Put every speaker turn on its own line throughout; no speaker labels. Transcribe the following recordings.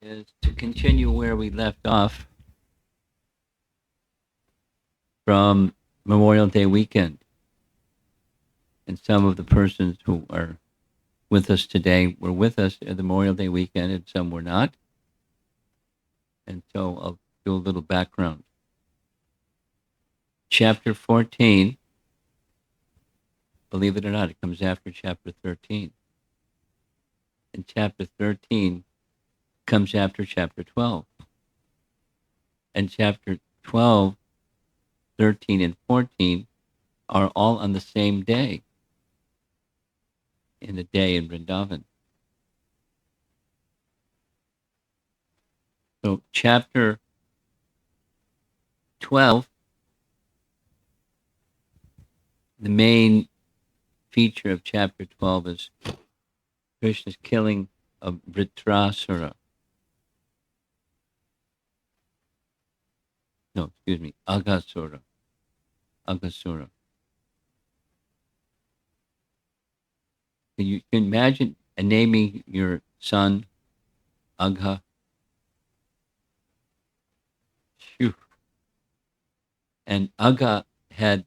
is to continue where we left off from Memorial Day weekend. And some of the persons who are with us today were with us at the Memorial Day weekend, and some were not. And so I'll do a little background. Chapter 14, believe it or not, it comes after chapter 13. And chapter 13 comes after chapter 12. And chapter 12, 13, and 14 are all on the same day, in a day in Vrindavan. So chapter 12, the main feature of chapter 12 is Krishna's killing of Vritrasura. No, excuse me, Aghasura. Aghasura. Can you imagine naming your son Agha? Phew. And Agha had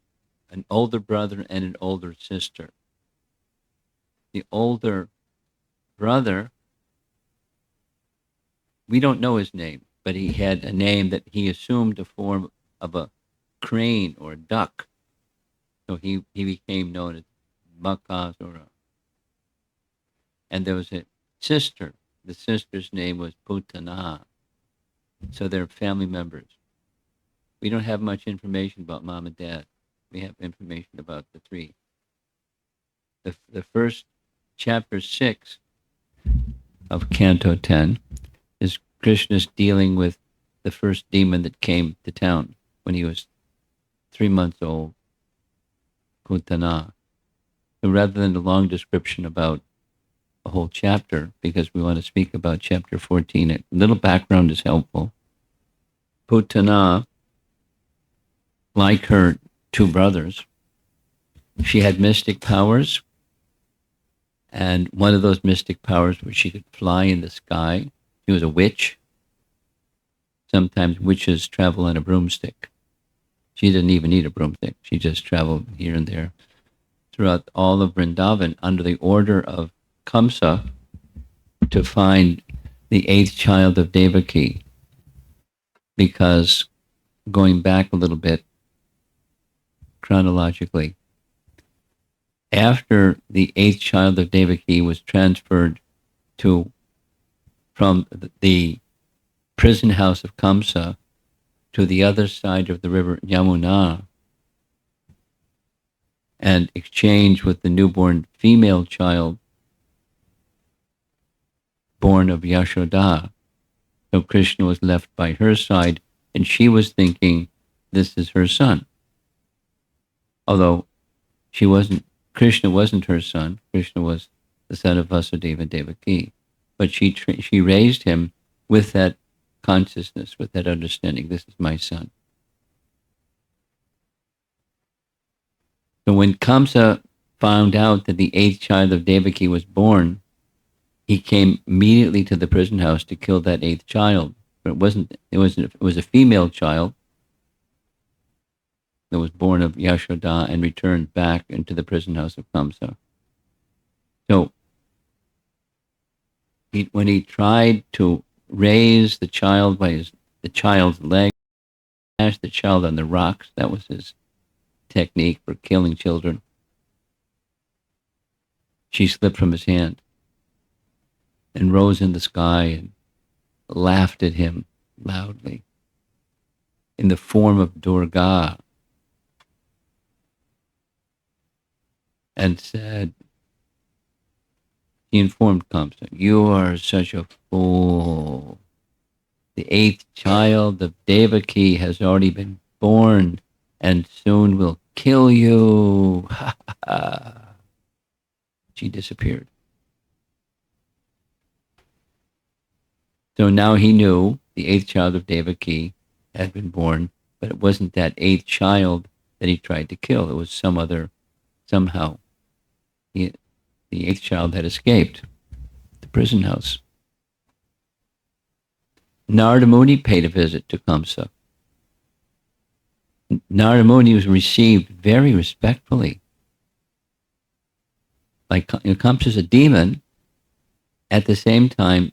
an older brother and an older sister. The older brother, we don't know his name, but he had a name that he assumed the form of a crane or a duck. So he became known as Bakasura. And there was a sister. The sister's name was Putana. So they're family members. We don't have much information about mom and dad. We have information about the three. The first chapter 6 of Canto 10 is Krishna's dealing with the first demon that came to town when he was 3 months old, Putana. So rather than a long description about a whole chapter, because we want to speak about chapter 14, a little background is helpful. Putana, like her two brothers, she had mystic powers, and one of those mystic powers was she could fly in the sky. She was a witch. Sometimes witches travel on a broomstick. She didn't even need a broomstick. She just traveled here and there throughout all of Vrindavan under the order of Kamsa to find the eighth child of Devaki. Because going back a little bit chronologically, after the eighth child of Devaki was transferred from the prison house of Kamsa to the other side of the river Yamuna and exchanged with the newborn female child born of Yashoda. So Krishna was left by her side, and she was thinking this is her son. Although Krishna wasn't her son. Krishna was the son of Vasudeva Devaki. But she raised him with that consciousness, with that understanding, this is my son. So when Kamsa found out that the eighth child of Devaki was born, he came immediately to the prison house to kill that eighth child. But it was a female child that was born of Yashoda and returned back into the prison house of Kamsa. So when he tried to raise the child by the child's leg, smash the child on the rocks, that was his technique for killing children. She slipped from his hand and rose in the sky and laughed at him loudly in the form of Durga and said, he informed Kamsa, you are such a fool. The eighth child of Devaki has already been born and soon will kill you. She disappeared. So now he knew the eighth child of Devaki had been born, but it wasn't that eighth child that he tried to kill. It was somehow. The eighth child had escaped the prison house. Narada Muni paid a visit to Kamsa. Narada Muni was received very respectfully. Like, Kamsa's a demon. At the same time,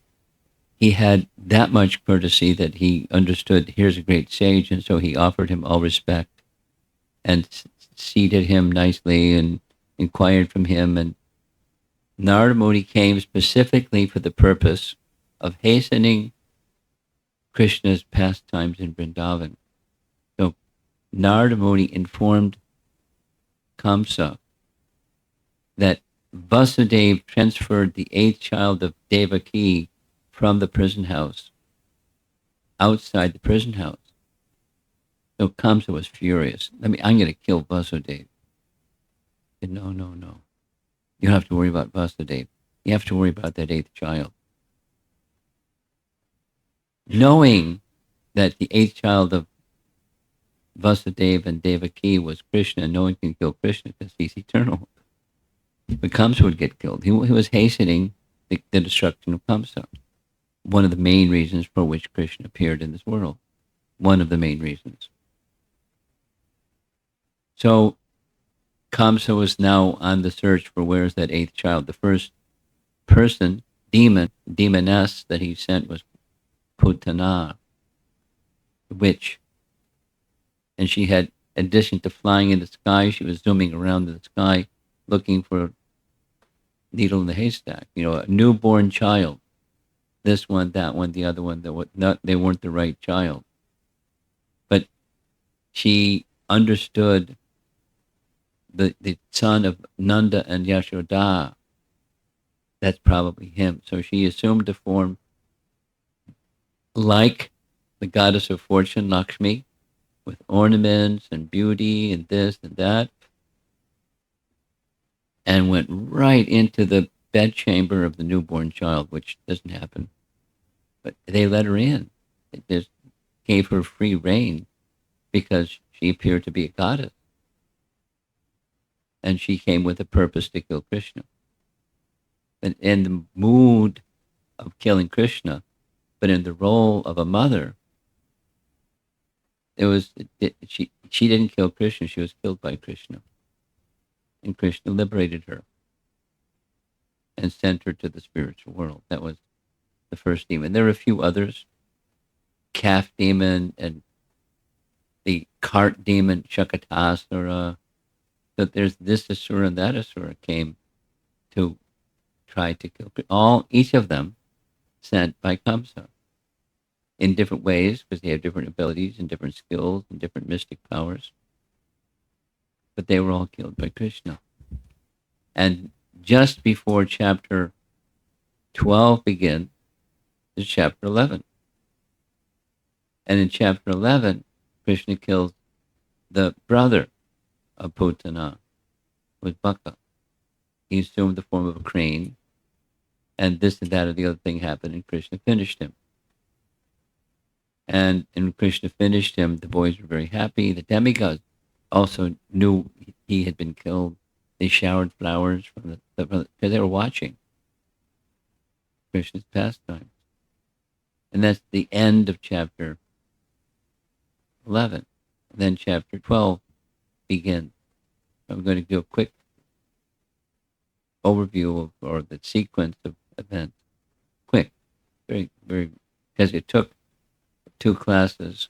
he had that much courtesy that he understood, here's a great sage, and so he offered him all respect and seated him nicely and inquired from him. And Narada Muni came specifically for the purpose of hastening Krishna's pastimes in Vrindavan. So Narada Muni informed Kamsa that Vasudeva transferred the eighth child of Devaki from the prison house outside the prison house. So Kamsa was furious. I'm going to kill Vasudeva. He said, no. You don't have to worry about Vasudeva. You have to worry about that eighth child. Knowing that the eighth child of Vasudeva and Devaki was Krishna, no one can kill Krishna because he's eternal. But Kamsa would get killed. He was hastening the destruction of Kamsa. One of the main reasons for which Krishna appeared in this world. One of the main reasons. So Kamsa was now on the search for where's that eighth child. The first person, demoness that he sent was Putana, the witch. And she had, in addition to flying in the sky, she was zooming around in the sky looking for a needle in the haystack. A newborn child. This one, that one, the other one, they weren't the right child. But she understood the son of Nanda and Yashoda. That's probably him. So she assumed a form like the goddess of fortune, Lakshmi, with ornaments and beauty and this and that, and went right into the bedchamber of the newborn child, which doesn't happen. But they let her in. It just gave her free reign because she appeared to be a goddess. And she came with a purpose to kill Krishna. And in the mood of killing Krishna, but in the role of a mother, she didn't kill Krishna, she was killed by Krishna. And Krishna liberated her and sent her to the spiritual world. That was the first demon. There were a few others. Calf demon and the cart demon, Shakatasura. So there's this asura and that asura came to try to kill each of them sent by Kamsa in different ways because they have different abilities and different skills and different mystic powers. But they were all killed by Krishna. And just before chapter 12 begins is chapter 11. And in chapter 11, Krishna kills the brother of Putana, with Baka. He assumed the form of a crane, and this and that or the other thing happened, and Krishna finished him. And when Krishna finished him, the boys were very happy. The demigods also knew he had been killed. They showered flowers from because they were watching Krishna's pastime. And that's the end of chapter 11. And then chapter 12 begins. I'm going to do a quick overview or the sequence of events. Quick, very, very, because it took 2 classes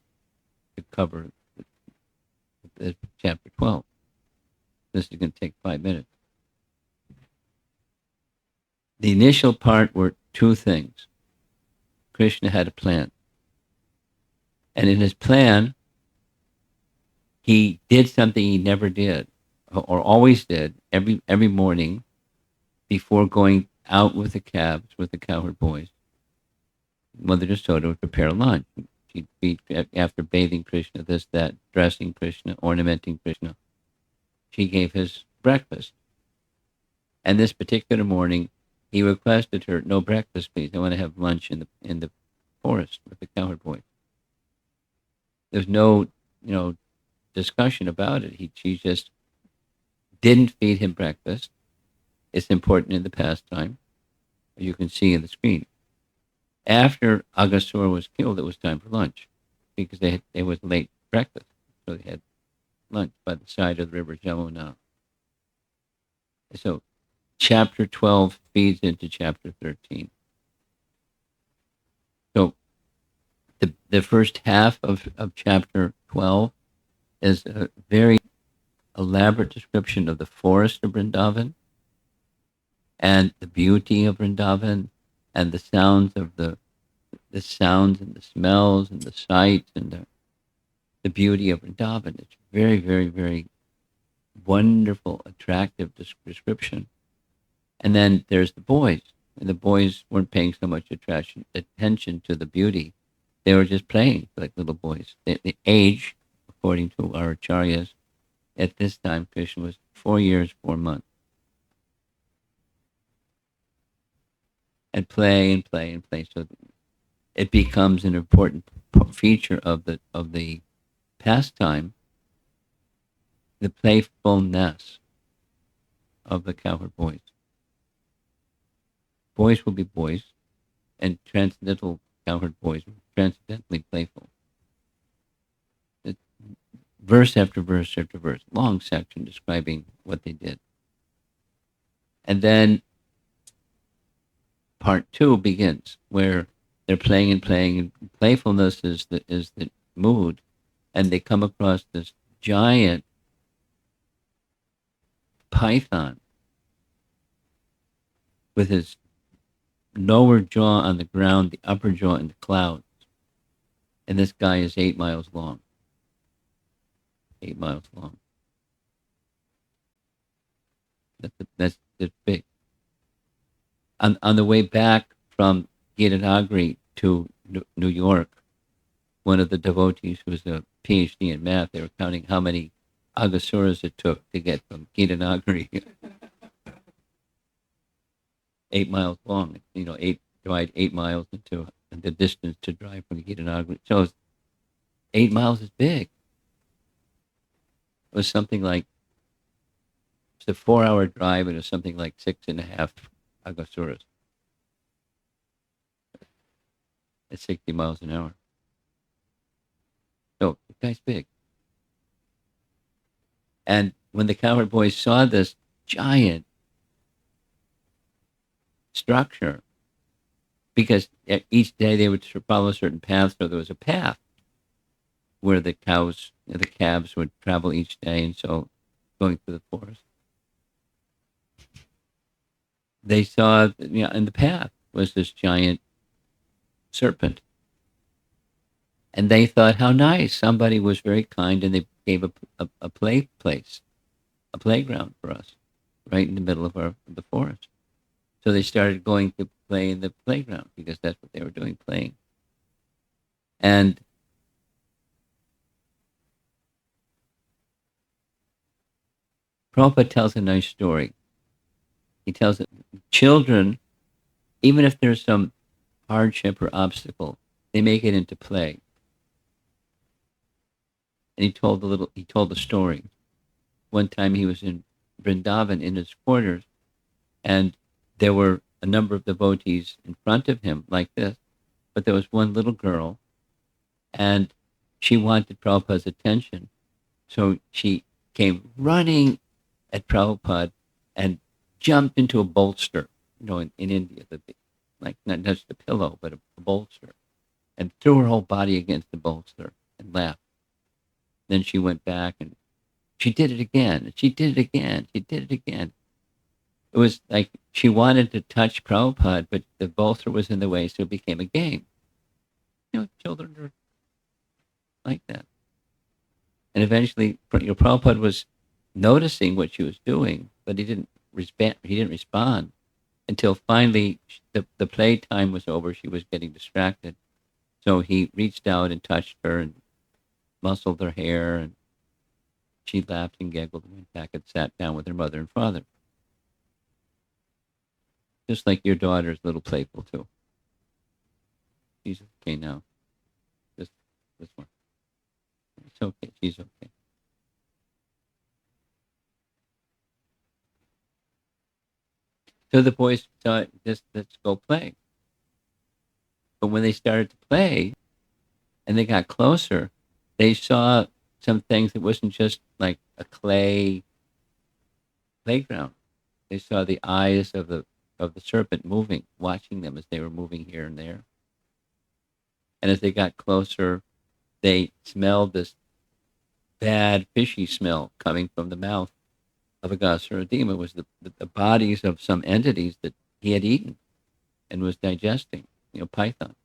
to cover chapter 12. This is going to take 5 minutes. The initial part were 2 things. Krishna had a plan. And in his plan, he did something he never did, or always did, every morning before going out with the calves, with the cowherd boys. Mother Yasoda would prepare lunch. She'd be, after bathing Krishna, this, that, dressing Krishna, ornamenting Krishna. She gave his breakfast. And this particular morning, he requested her, no breakfast, please. I want to have lunch in the forest with the cowherd boys. There's no, discussion about it. She just didn't feed him breakfast. It's important in the pastime, as you can see in the screen. After Aghasura was killed, it was time for lunch because they was late breakfast, so they had lunch by the side of the river Jamuna. So chapter 12 feeds into chapter 13. So the first half of chapter 12 is a very elaborate description of the forest of Vrindavan and the beauty of Vrindavan and the sounds and the smells and the sights and the beauty of Vrindavan. It's very, very, very wonderful, attractive description. And then there's the boys. And the boys weren't paying so much attention to the beauty. They were just playing like little boys. The age, according to our acharyas, at this time, Krishna was 4 years, 4 months. And play and play and play. So it becomes an important feature of the pastime, the playfulness of the cowherd boys. Boys will be boys, and transcendental cowherd boys were transcendently playful. It, verse after verse after verse, long section describing what they did. And then part 2 begins, where they're playing and playing, and playfulness is the mood, and they come across this giant python with his lower jaw on the ground, the upper jaw in the clouds. And this guy is 8 miles long. 8 miles long. That's big. On the way back from Gitanagri to New York, one of the devotees who was a PhD in math, they were counting how many Agasuras it took to get from Gitanagri. 8 miles long. Divide 8 miles into the distance to drive from Gitanagri. So 8 miles is big. It was something like, it's a 4-hour drive, and it was something like 6.5 Agasuras at 60 miles an hour. So the guy's big. And when the cowherd boys saw this giant structure, because each day they would follow a certain path, so there was a path where the calves would travel each day, and so going through the forest, they saw, in the path was this giant serpent. And they thought, how nice. Somebody was very kind, and they gave a playground for us, right in the middle of the forest. So they started going to play in the playground because that's what they were doing, playing. And Prabhupada tells a nice story. He tells that children, even if there's some hardship or obstacle, they make it into play. And he told the story. One time he was in Vrindavan in his quarters, and there were a number of devotees in front of him like this, but there was one little girl, and she wanted Prabhupada's attention. So she came running at Prabhupada and jumped into a bolster, in India, like not just a pillow, but a bolster, and threw her whole body against the bolster and laughed. Then she went back and she did it again. She did it again. She did it again. It was like she wanted to touch Prabhupada, but the bolster was in the way, so it became a game. Children are like that. And eventually, Prabhupada was noticing what she was doing, but he didn't respond until finally the playtime was over. She was getting distracted. So he reached out and touched her and muscled her hair, and she laughed and giggled and went back and sat down with her mother and father. Just like your daughter's a little playful too. She's okay now. This one. It's okay. She's okay. So the boys thought, let's go play. But when they started to play and they got closer, they saw some things that wasn't just like a clay playground. They saw the eyes of the serpent moving, watching them as they were moving here and there. And as they got closer, they smelled this bad fishy smell coming from the mouth of a goddess or a demon. It was the bodies of some entities that he had eaten and was digesting, python.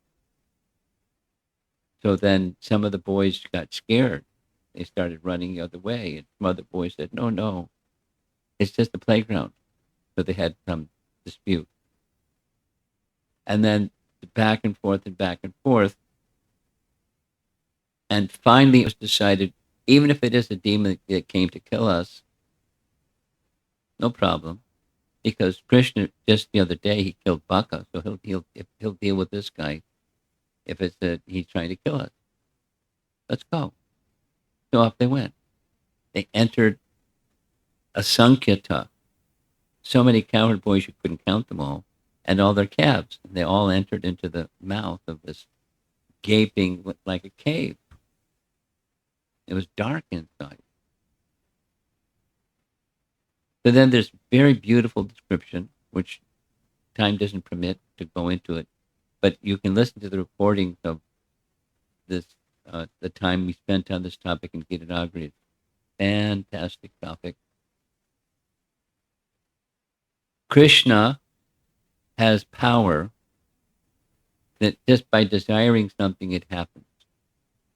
So then some of the boys got scared. They started running the other way. And some other boys said, no, no, it's just a playground. So they had some dispute. And then back and forth and back and forth. And finally it was decided, even if it is a demon that came to kill us, no problem. Because Krishna, just the other day, he killed Baka. So he'll deal with this guy if it's that he's trying to kill us. Let's go. So off they went. They entered a Sankirta. So many cowherd boys you couldn't count them all, and all their calves. They all entered into the mouth of this gaping like a cave. It was dark inside. So then there's very beautiful description, which time doesn't permit to go into it, but you can listen to the recordings of this, the time we spent on this topic in Gita Nagari. It's a fantastic topic. Krishna has power that just by desiring something, it happens.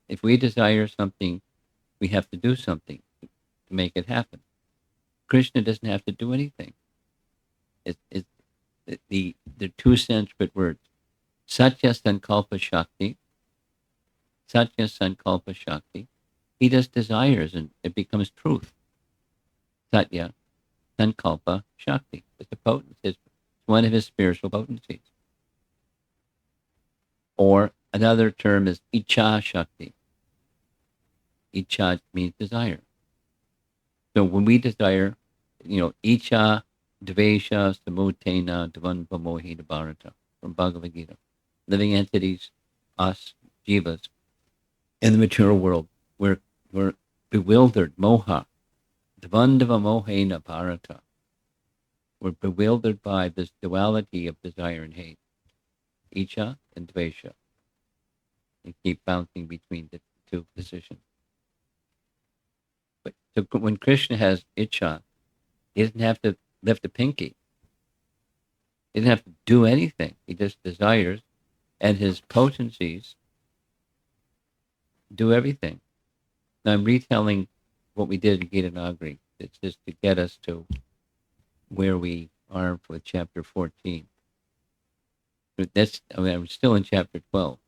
If we desire something, we have to do something to make it happen. Krishna doesn't have to do anything. It's the two Sanskrit words, Satya Sankalpa Shakti. Satya Sankalpa Shakti. He just desires and it becomes truth. Satya Sankalpa Shakti. It's a potency. It's one of his spiritual potencies. Or another term is Icha Shakti. Icha means desire. So when we desire, Icha Dvesha Samutena Dvanva Mohita Bharata from Bhagavad Gita. Living entities, us, jivas, in the material world, we're bewildered, moha, dvandava mohena bharata. We're bewildered by this duality of desire and hate, icha and dvesha. We keep bouncing between the two positions. But so when Krishna has icha, he doesn't have to lift a pinky. He doesn't have to do anything. He just desires, and his potencies do everything. Now I'm retelling what we did in Gita Nagari. It's just to get us to where we are with chapter 14. But I'm still in chapter 12.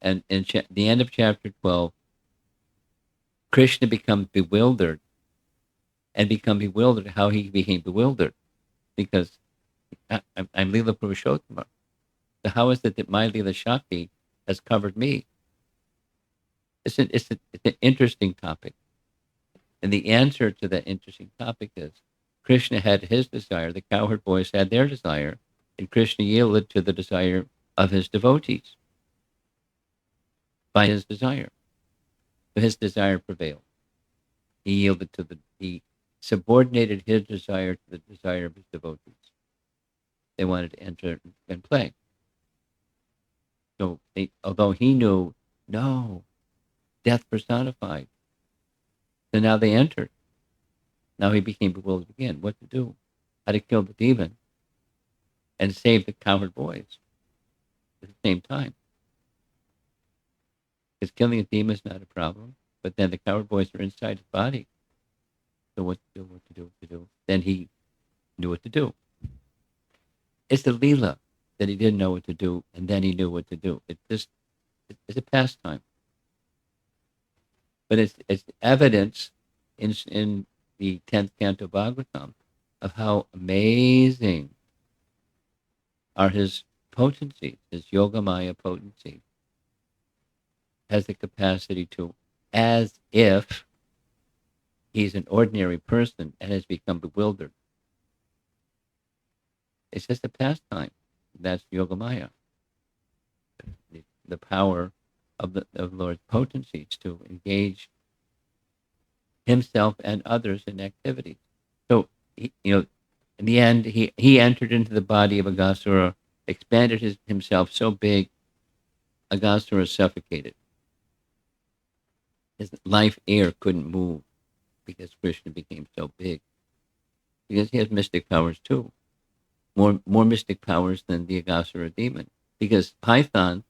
And in the end of chapter 12, Krishna becomes bewildered. And become bewildered how he became bewildered. Because I'm Leela Purushottama. So how is it that my Leela Shakti has covered me? It's an interesting topic. And the answer to that interesting topic is Krishna had his desire, the cowherd boys had their desire, and Krishna yielded to the desire of his devotees by his desire. So his desire prevailed. He yielded he subordinated his desire to the desire of his devotees. They wanted to enter and play. So although he knew, no, death personified. So now they entered. Now he became bewildered again. What to do? How to kill the demon and save the cowherd boys at the same time. Because killing a demon is not a problem, but then the cowherd boys are inside his body. So what to do? Then he knew what to do. It's the Leela that he didn't know what to do, and then he knew what to do. It's a pastime. But it's evidence in the 10th canto Bhagavatam of how amazing are his potencies, his Yogamaya potency has the capacity to, as if he's an ordinary person and has become bewildered. It's just a pastime. That's Yogamaya. the power of the Lord's potencies to engage himself and others in activities. So, in the end, he entered into the body of Aghasura, expanded himself so big, Aghasura suffocated. His life air couldn't move because Krishna became so big. Because he has mystic powers too, more mystic powers than the Aghasura demon. Because pythons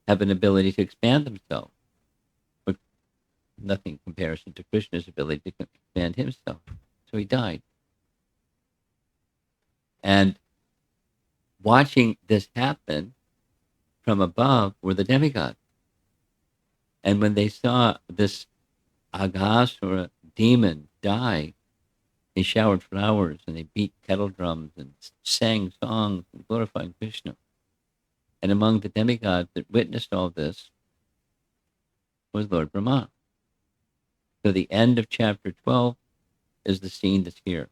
have an ability to expand themselves, but nothing in comparison to Krishna's ability to expand himself. So he died. And watching this happen from above were the demigods. And when they saw this Aghasura demon die, they showered flowers and they beat kettle drums and sang songs and glorifying Krishna. And among the demigods that witnessed all this was Lord Brahma. So the end of chapter 12 is the scene that's here.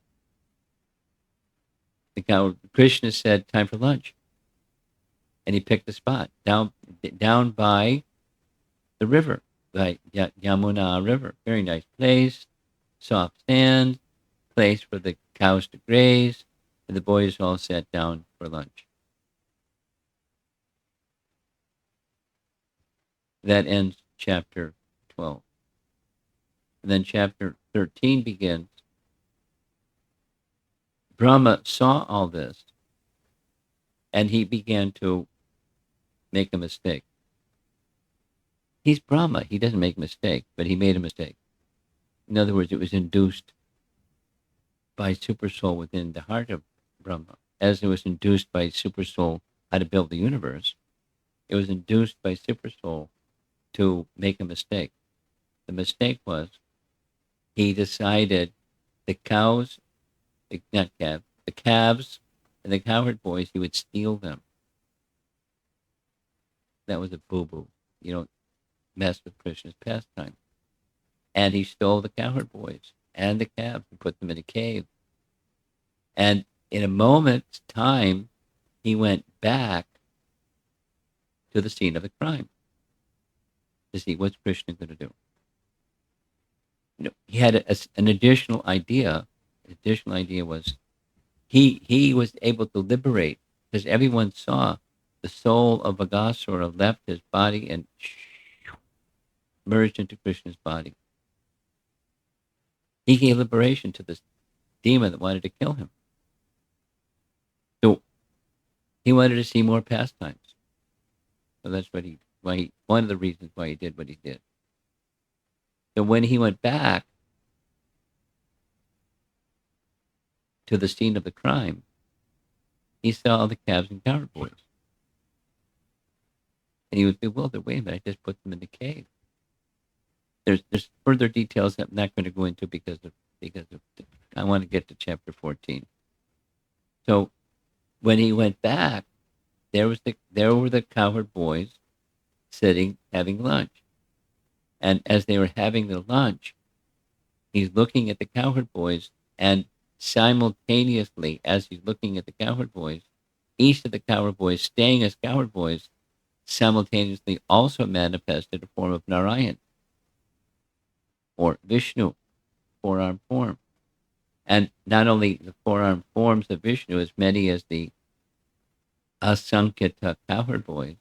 Krishna said, time for lunch. And he picked a spot down by the river, by Yamuna River. Very nice place, soft sand, place for the cows to graze, and the boys all sat down for lunch. That ends chapter 12. And then chapter 13 begins. Brahma saw all this, and he began to make a mistake. He's Brahma. He doesn't make a mistake, but he made a mistake. In other words, it was induced by Supersoul within the heart of Brahma, as it was induced by Supersoul how to build the universe. It was induced by Supersoul to make a mistake. The mistake was he decided the calves and the cowherd boys, he would steal them. That was a boo-boo. You don't mess with Krishna's pastime. And he stole the cowherd boys and the calves and put them in a cave. And in a moment's time, he went back to the scene of the crime to see what's Krishna going to do. He had an additional idea. The additional idea was he was able to liberate, because everyone saw the soul of Aghasura left his body and merged into Krishna's body. He gave liberation to this demon that wanted to kill him. So he wanted to see more pastimes. So that's one of the reasons why he did what he did. So when he went back to the scene of the crime, he saw the calves and cowherd boys. And he was bewildered. Wait a minute, I just put them in the cave. There's further details that I'm not going to go into because of I want to get to chapter 14. So when he went back, there were the cowherd boys sitting having lunch. And as they were having their lunch, he's looking at the cowherd boys, and simultaneously, as he's looking at the cowherd boys, each of the cowherd boys, staying as cowherd boys, simultaneously also manifested a form of Narayan, or Vishnu, four-armed form. And not only the four-armed forms of Vishnu, as many as the Asankita cowherd boys,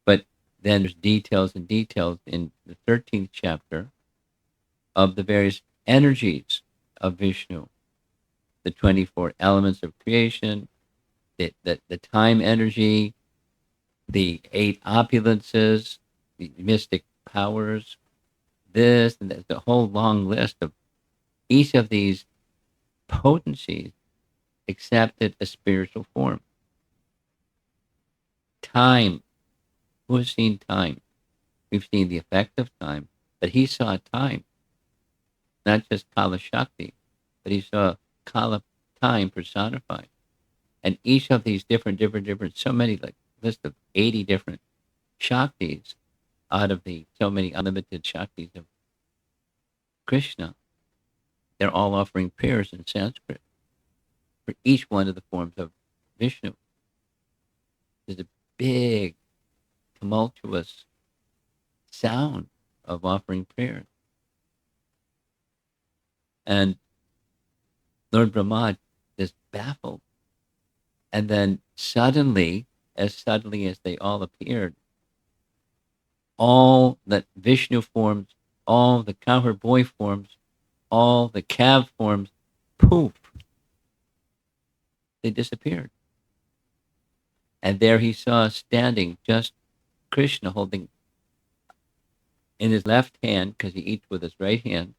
but then there's details and details in the 13th chapter of the various energies of Vishnu, the 24 elements of creation, the time energy, the 8 opulences, the mystic powers, this, and the whole long list of each of these potencies accepted a spiritual form. Time. Who has seen time? We've seen the effect of time, but he saw time. Not just Kala Shakti, but he saw Kala, time personified. And each of these different, so many, like list of 80 different Shaktis out of the so many unlimited Shaktis of Krishna, they're all offering prayers in Sanskrit for each one of the forms of Vishnu. There's a big tumultuous sound of offering prayers. And Lord Brahma is baffled. And then suddenly as they all appeared, all the Vishnu forms, all the cowherd boy forms, all the calf forms, poof, they disappeared. And there he saw standing just Krishna holding in his left hand, because he eats with his right hand,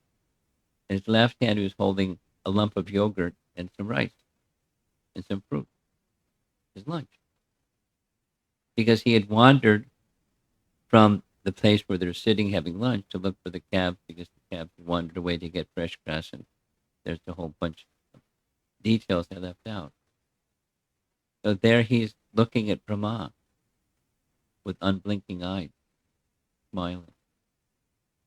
in his left hand he was holding a lump of yogurt and some rice and some fruit, his lunch. Because he had wandered from the place where they're sitting having lunch to look for the calves, because the calves had wandered away to get fresh grass, and there's a whole bunch of details I left out. So there he's looking at Brahma with unblinking eyes, smiling,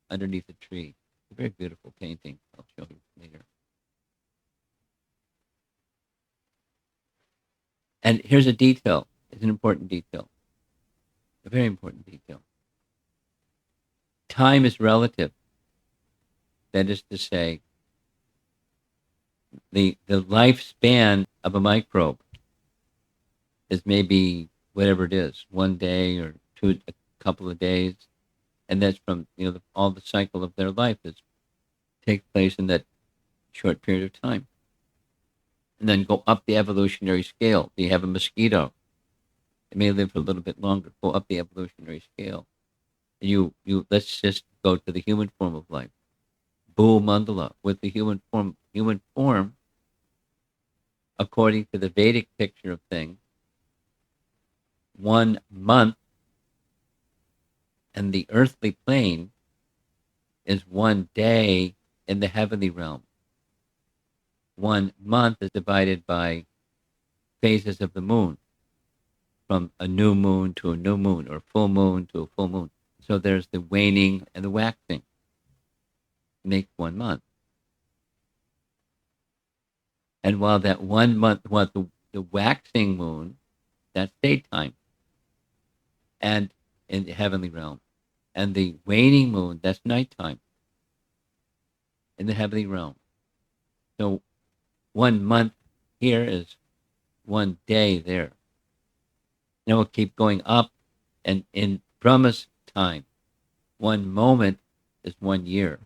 underneath a tree. A very beautiful painting. I'll show you later. And here's a detail. It's an important detail. A very important detail. Time is relative. That is to say, the lifespan of a microbe is maybe whatever it is, one day or two, a couple of days, and that's from all the cycle of their life that takes place in that short period of time. And then go up the evolutionary scale. You have a mosquito; it may live for a little bit longer. Go up the evolutionary scale. And you let's just go to the human form of life. Bhu Mandala, with the human form, according to the Vedic picture of things, 1 month and the earthly plane is 1 day in the heavenly realm. 1 month is divided by phases of the moon, from a new moon to a new moon, or full moon to a full moon. So there's the waning and the waxing. Make 1 month. And while that 1 month, the waxing moon, that's daytime, and in the heavenly realm. And the waning moon, that's nighttime in the heavenly realm. So 1 month here is 1 day there. And we'll keep going up, and in Brahma's time, 1 moment is 1 year,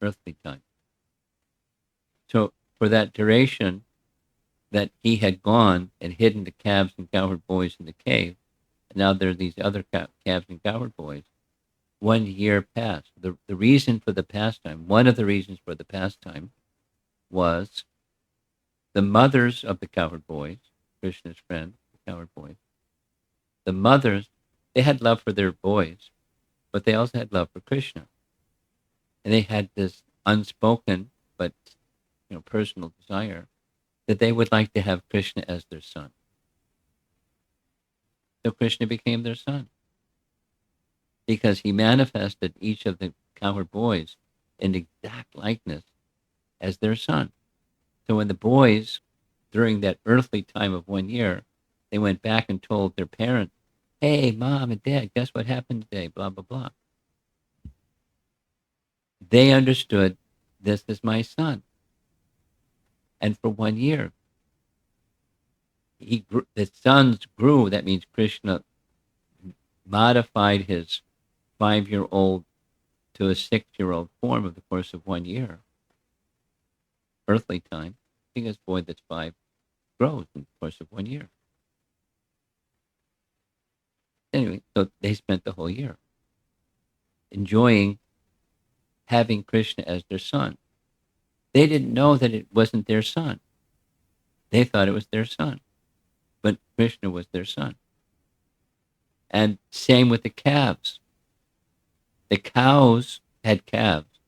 earthly time. So for that duration that he had gone and hidden the calves and cowherd boys in the cave, and now there are these other calves and cowherd boys, 1 year passed. The reason for the pastime, one of the reasons for the pastime, was the mothers of the cowherd boys, Krishna's friends, the cowherd boys, the mothers, they had love for their boys, but they also had love for Krishna. And they had this unspoken but personal desire that they would like to have Krishna as their son. So Krishna became their son, because he manifested each of the cowherd boys in exact likeness as their son. So when the boys, during that earthly time of 1 year, they went back and told their parents, "Hey, Mom and Dad, guess what happened today, blah, blah, blah." They understood, this is my son. And for 1 year, the sons grew. That means Krishna modified his 5-year-old to a 6-year-old form over the course of 1 year, earthly time, because boy that's 5 grows in the course of 1 year. Anyway, so they spent the whole year enjoying having Krishna as their son. They didn't know that it wasn't their son. They thought it was their son, but Krishna was their son. And same with the calves. The cows had calves,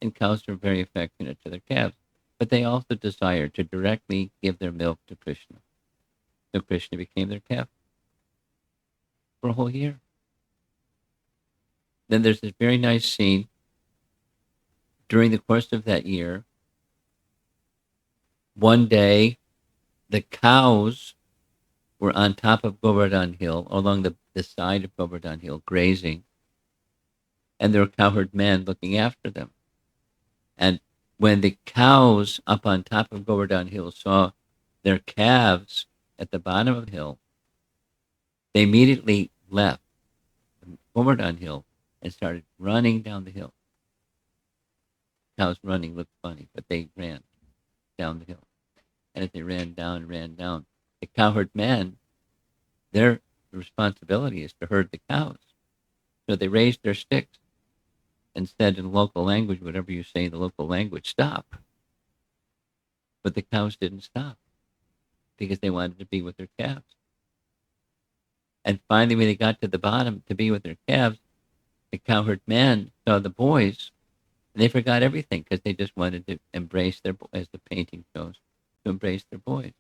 and cows are very affectionate to their calves, but they also desired to directly give their milk to Krishna. So Krishna became their calf for a whole year. Then there's this very nice scene during the course of that year. One day, the cows were on top of Govardhan Hill, along the side of Govardhan Hill, grazing, and there were cowherd men looking after them. And when the cows up on top of Govardhan Hill saw their calves at the bottom of the hill, they immediately left Govardhan Hill and started running down the hill. Cows running looked funny, but they ran down the hill. And as they ran down, the cowherd men, their responsibility is to herd the cows. So they raised their sticks and said in local language, whatever you say in the local language, stop. But the cows didn't stop because they wanted to be with their calves. And finally, when they got to the bottom to be with their calves, the cowherd men saw the boys, and they forgot everything because they just wanted to embrace their, as the painting shows, to embrace their boys.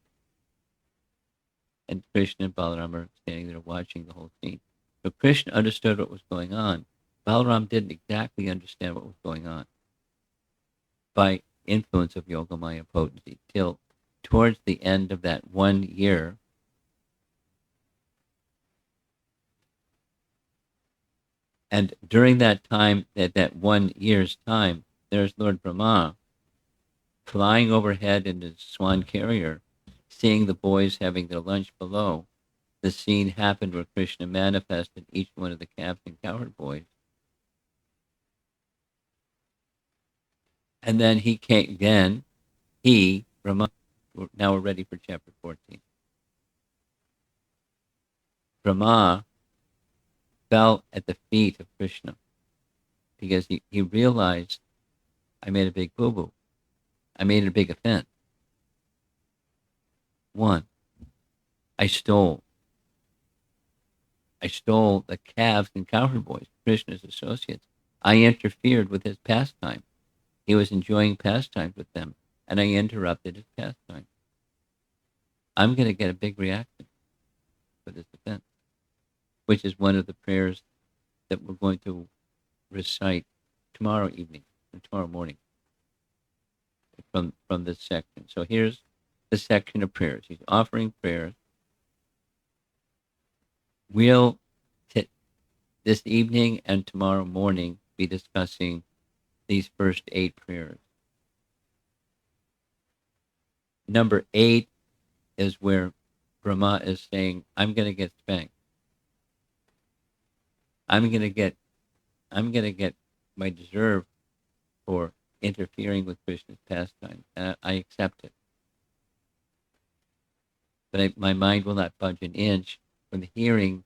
And Krishna and Balaram are standing there watching the whole scene. So Krishna understood what was going on. Balaram didn't exactly understand what was going on by influence of Yogamaya potency till towards the end of that 1 year. And during that time, that 1 year's time, there's Lord Brahma flying overhead in his swan carrier, seeing the boys having their lunch below. The scene happened where Krishna manifested each one of the calves and cowherd boys. And then Brahma, now we're ready for chapter 14. Brahma fell at the feet of Krishna because he realized, I made a big boo-boo. I made a big offense. One, I stole the calves and cowherd boys, Krishna's associates. I interfered with his pastime. He was enjoying pastimes with them, and I interrupted his pastime. I'm going to get a big reaction for this offense, which is one of the prayers that we're going to recite tomorrow evening and tomorrow morning from this section. So here's the section of prayers. He's offering prayers. We'll this evening and tomorrow morning be discussing these first 8 prayers. Number 8 is where Brahma is saying, I'm going to get spanked. I'm going to get my deserve for interfering with Krishna's pastime. I accept it. But my mind will not budge an inch from hearing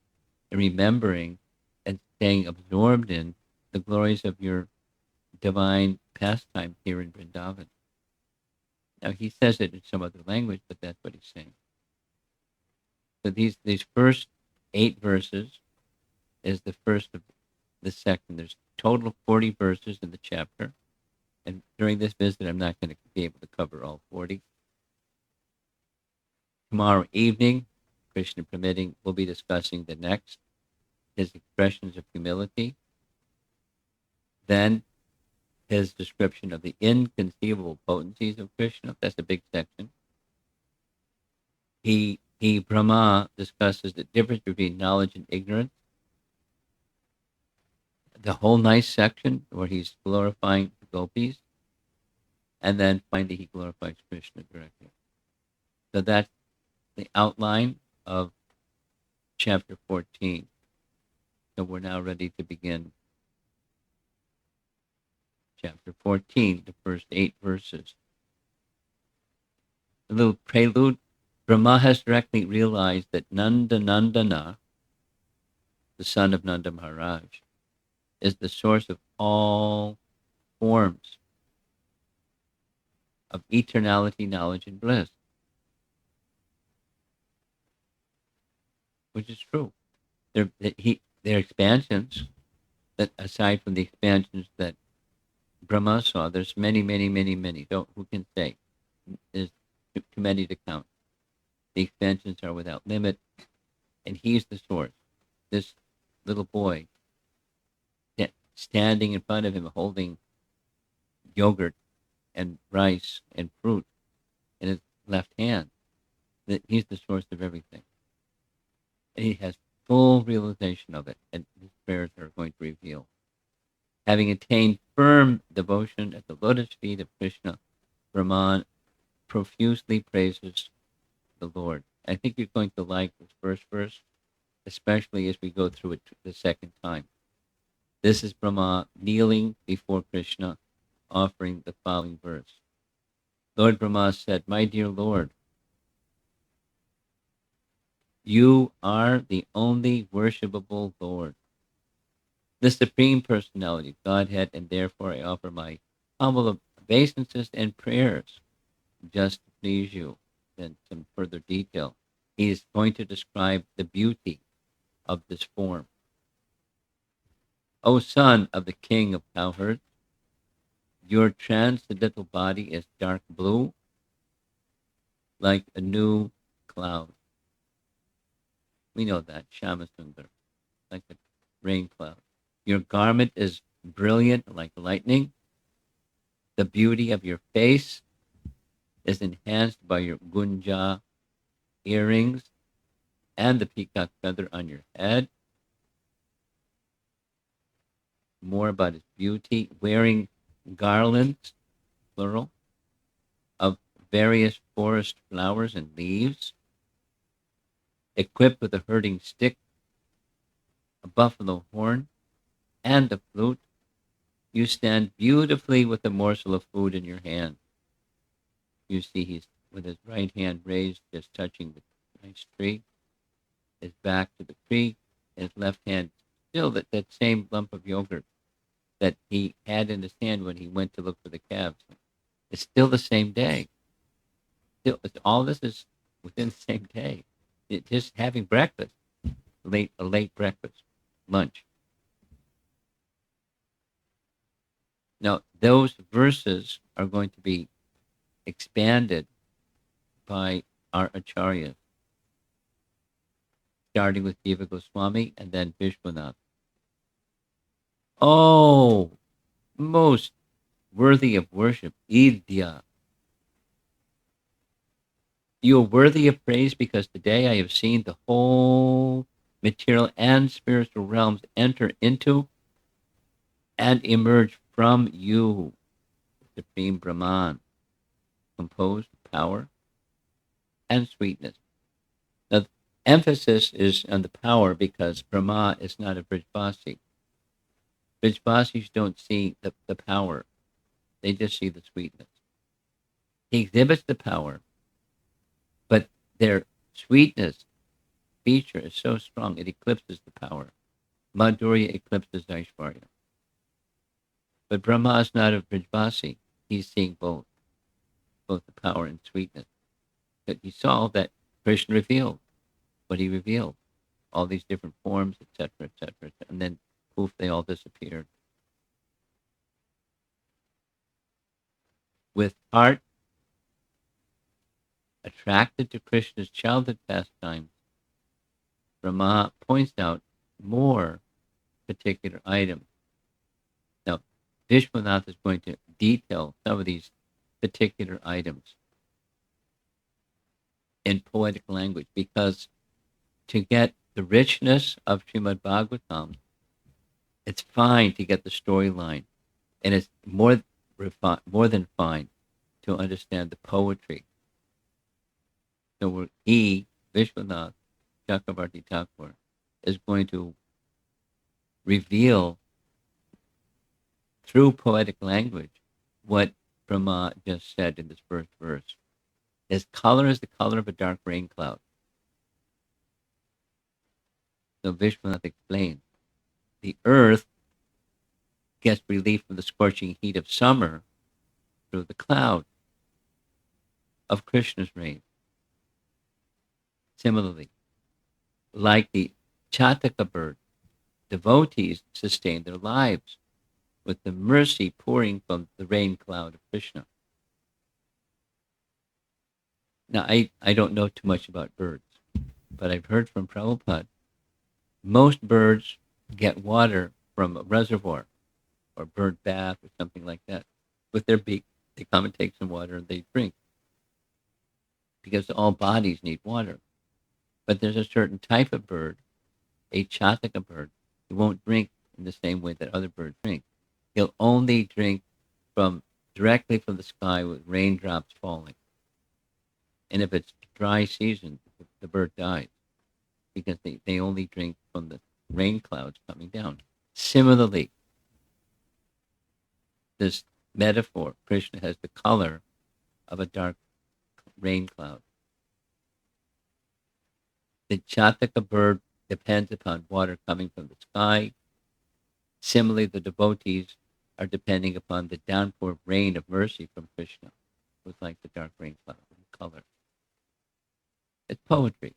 and remembering and staying absorbed in the glories of your divine pastime here in Vrindavan. Now, he says it in some other language, but that's what he's saying. So these first 8 verses is the first of the section. There's total of 40 verses in the chapter. And during this visit, I'm not going to be able to cover all 40. Tomorrow evening, Krishna permitting, we'll be discussing the next, his expressions of humility. Then his description of the inconceivable potencies of Krishna. That's a big section. Brahma discusses the difference between knowledge and ignorance. The whole nice section where he's glorifying the gopis. And then finally he glorifies Krishna directly. So that's the outline of chapter 14. So we're now ready to begin chapter 14, the first 8 verses. A little prelude. Brahma has directly realized that Nandana, the son of Nanda Maharaj, is the source of all forms of eternality, knowledge, and bliss. Which is true. They're expansions, that aside from the expansions that Brahma saw, there's many. Who can say? There's too many to count. The expansions are without limit, and he's the source. This little boy standing in front of him holding yogurt and rice and fruit in his left hand, that he's the source of everything. And he has full realization of it, and his prayers are going to reveal. Having attained firm devotion at the lotus feet of Krishna, Brahman profusely praises the Lord. I think you're going to like this first verse, especially as we go through it the second time. This is Brahma kneeling before Krishna, offering the following verse. Lord Brahma said, "My dear Lord, you are the only worshipable Lord, the Supreme Personality, Godhead, and therefore I offer my humble obeisances and prayers just to please you." Then some further detail. He is going to describe the beauty of this form. O son of the king of cowherds, your transcendental body is dark blue, like a new cloud. We know that, Shamasundar, like a rain cloud. Your garment is brilliant like lightning. The beauty of your face is enhanced by your gunja earrings and the peacock feather on your head. More about his beauty. Wearing garlands, plural, of various forest flowers and leaves. Equipped with a herding stick, a buffalo horn, and a flute. You stand beautifully with a morsel of food in your hand. You see he's with his right hand raised, just touching the nice tree, his back to the tree, and his left hand still that same lump of yogurt that he had in his hand when he went to look for the calves. It's still the same day. Still, all this is within the same day. Just having breakfast, a late breakfast, lunch. Now, those verses are going to be expanded by our acharyas, starting with Jiva Goswami and then Vishwanath. Oh, most worthy of worship, Idya. You are worthy of praise because today I have seen the whole material and spiritual realms enter into and emerge from you, Supreme Brahman, composed power and sweetness. Now, the emphasis is on the power because Brahma is not a Brijvasi. Brijvasis don't see the power. They just see the sweetness. He exhibits the power, but their sweetness feature is so strong it eclipses the power. Madhurya eclipses Aishvarya. But Brahma is not a Brijvasi. He's seeing both the power and sweetness. That he saw that Krishna revealed what he revealed, all these different forms, etc., etc., and then poof, they all disappeared. With heart attracted to Krishna's childhood pastimes, Brahma points out more particular items. Now, Vishwanath is going to detail some of these particular items in poetic language because to get the richness of Srimad Bhagavatam, it's fine to get the storyline, and it's more than fine to understand the poetry. So Vishwanath Chakravarti Thakur, is going to reveal through poetic language what Brahma just said in this first verse. His color is the color of a dark rain cloud. So Vishwanath explains, the earth gets relief from the scorching heat of summer through the cloud of Krishna's rain. Similarly, like the Chataka bird, devotees sustain their lives with the mercy pouring from the rain cloud of Krishna. Now, I don't know too much about birds, but I've heard from Prabhupada, most birds get water from a reservoir or bird bath or something like that. With their beak, they come and take some water and they drink because all bodies need water. But there's a certain type of bird, a chataka bird, he won't drink in the same way that other birds drink. He'll only drink from directly from the sky with raindrops falling. And if it's dry season, the bird dies because they only drink from the rain clouds coming down. Similarly, this metaphor, Krishna has the color of a dark rain cloud. The Chataka bird depends upon water coming from the sky. Similarly, the devotees are depending upon the downpour of rain of mercy from Krishna, who's like the dark rain cloud in color. It's poetry.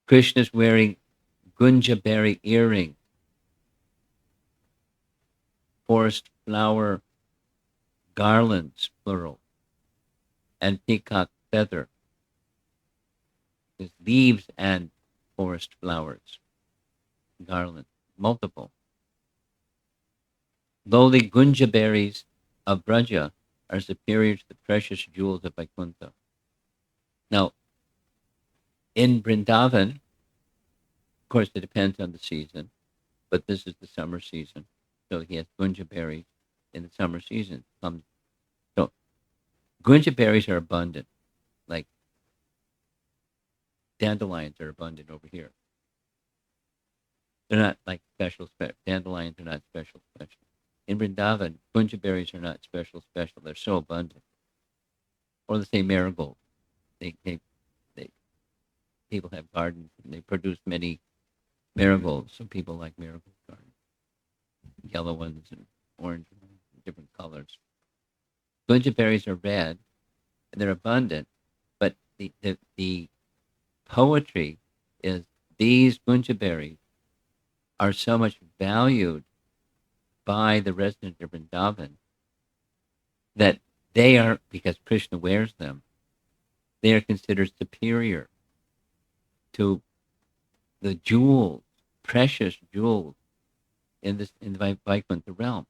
Krishna's wearing gunja berry earrings, forest flower garlands, plural, and peacock feather. There's leaves and forest flowers, garland, multiple. Lowly gunja berries of Braja are superior to the precious jewels of Vaikuntha. Now, in Vrindavan, of course, it depends on the season, but this is the summer season. So he has gunja berries in the summer season. So gunja berries are abundant, like dandelions are abundant over here. They're not like dandelions are not special. In Vrindavan, gunja berries are not special. They're so abundant. Or let's say marigold. They people have gardens and they produce many marigolds. So people like marigold gardens, yellow ones and orange ones, different colors. Gunja berries are red and they're abundant, but the poetry is these gunja berries are so much valued by the residents of Vrindavan that they are, because Krishna wears them, they are considered superior to the jewels, precious jewels in the Vaikuntha realm.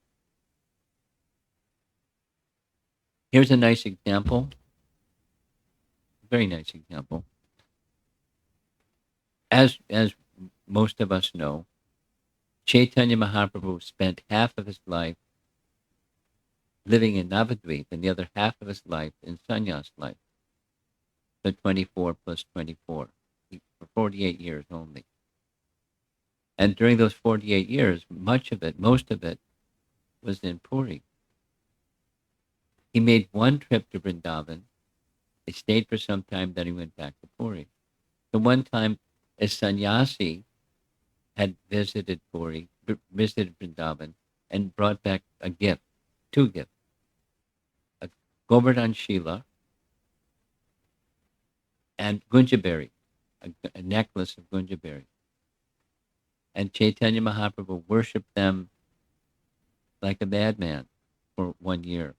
Here's a nice example, very nice example. As most of us know, Chaitanya Mahaprabhu spent half of his life living in Navadvip and the other half of his life in sannyas life. So 24 plus 24, for 48 years only. And during those 48 years, most of it was in Puri. He made one trip to Vrindavan. He stayed for some time, then he went back to Puri. So one time, a sannyasi had visited Puri, visited Vrindavan, and brought back a gift, two gifts, a Govardhan Shila and Gunjaberry, a necklace of Gunjaberry. And Chaitanya Mahaprabhu worshipped them like a madman for 1 year.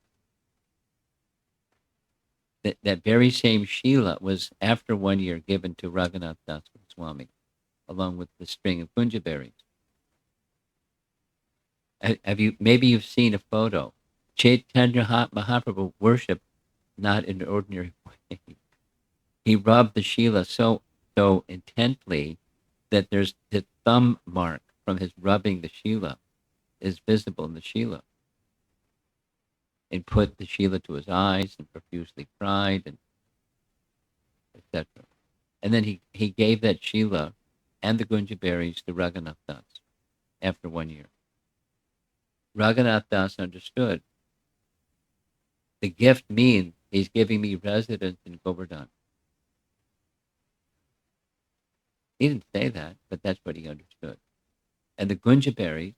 That very same Shila was, after 1 year, given to Raghunath Das Goswami, along with the string of Gunjaberries. Maybe you've seen a photo. Chaitanya Mahaprabhu worshipped not in an ordinary way. He rubbed the Shila so intently that there's the thumb mark from his rubbing the Shila is visible in the Shila. And put the Shila to his eyes and profusely cried, and etc. And then he gave that Shila and the Gunja berries to Raghunath Das after 1 year. Raghunath Das understood the gift means he's giving me residence in Govardhan. He didn't say that, but that's what he understood. And the Gunja berries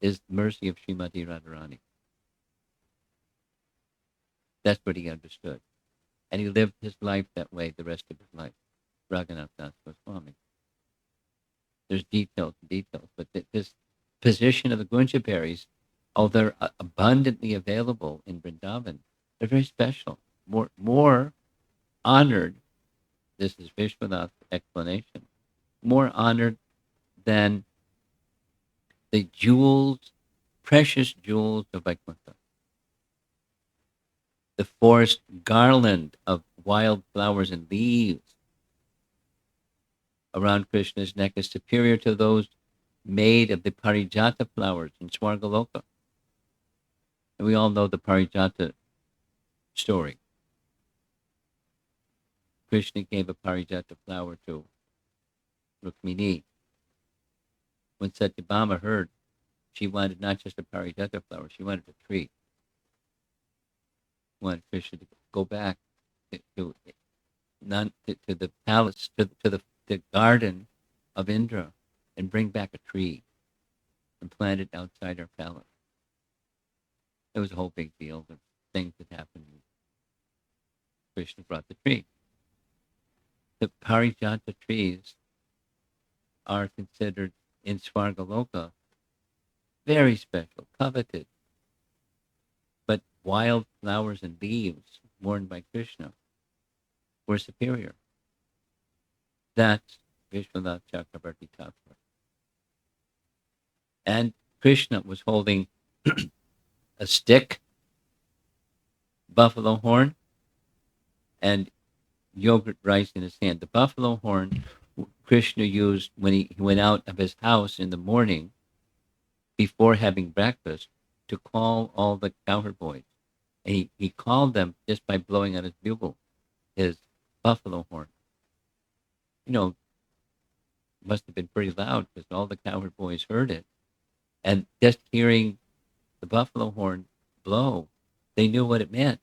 is mercy of Srimati Radharani. That's what he understood. And he lived his life that way the rest of his life. Raghunath Das Goswami. There's details, but this position of the Gunja berries, although they're abundantly available in Vrindavan, they're very special. More honored, this is Vishwanath's explanation, more honored than the jewels, precious jewels of Vaikuntha. the forest garland of wild flowers and leaves around Krishna's neck is superior to those made of the parijata flowers in Swargaloka. And we all know the parijata story. Krishna gave a parijata flower to Rukmini. When Satyabhama heard, she wanted not just a parijata flower, she wanted a tree. She wanted Krishna to go back to the palace, to the garden of Indra, and bring back a tree and plant it outside our palace. It was a whole big deal. The things that happened. Krishna brought the tree. The parijata trees are considered in Swargaloka very special, coveted. But wild flowers and leaves worn by Krishna were superior. That's Vishwanath Chakrabarti Thakur. And Krishna was holding a stick, buffalo horn, and yogurt rice in his hand. The buffalo horn Krishna used when he went out of his house in the morning before having breakfast to call all the cowherd boys. And he called them just by blowing on his bugle, his buffalo horn. You know, must have been pretty loud because all the cowherd boys heard it. And just hearing the buffalo horn blow, they knew what it meant.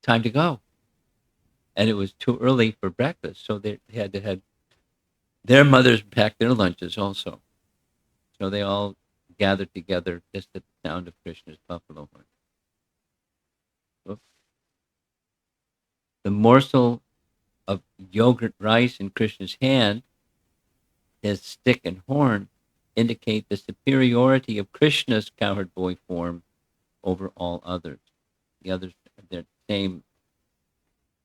Time to go. And it was too early for breakfast, so they had to have their mothers pack their lunches also. So they all gathered together just at the sound of Krishna's buffalo horn. So the morsel of yogurt rice in Krishna's hand, his stick and horn, indicate the superiority of Krishna's cowherd boy form over all others. The others, their same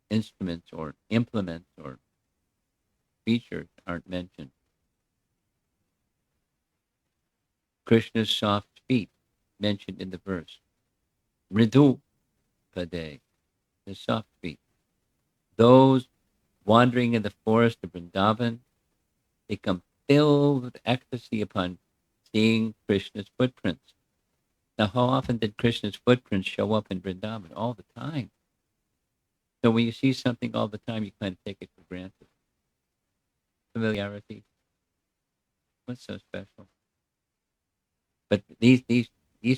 instruments or implements or features aren't mentioned. Krishna's soft feet mentioned in the verse. Ridu Pade, the soft feet. Those wandering in the forest of Vrindavan become filled with ecstasy upon seeing Krishna's footprints. Now, how often did Krishna's footprints show up in Vrindavan? All the time. So when you see something all the time, you kind of take it for granted. Familiarity. What's so special? But these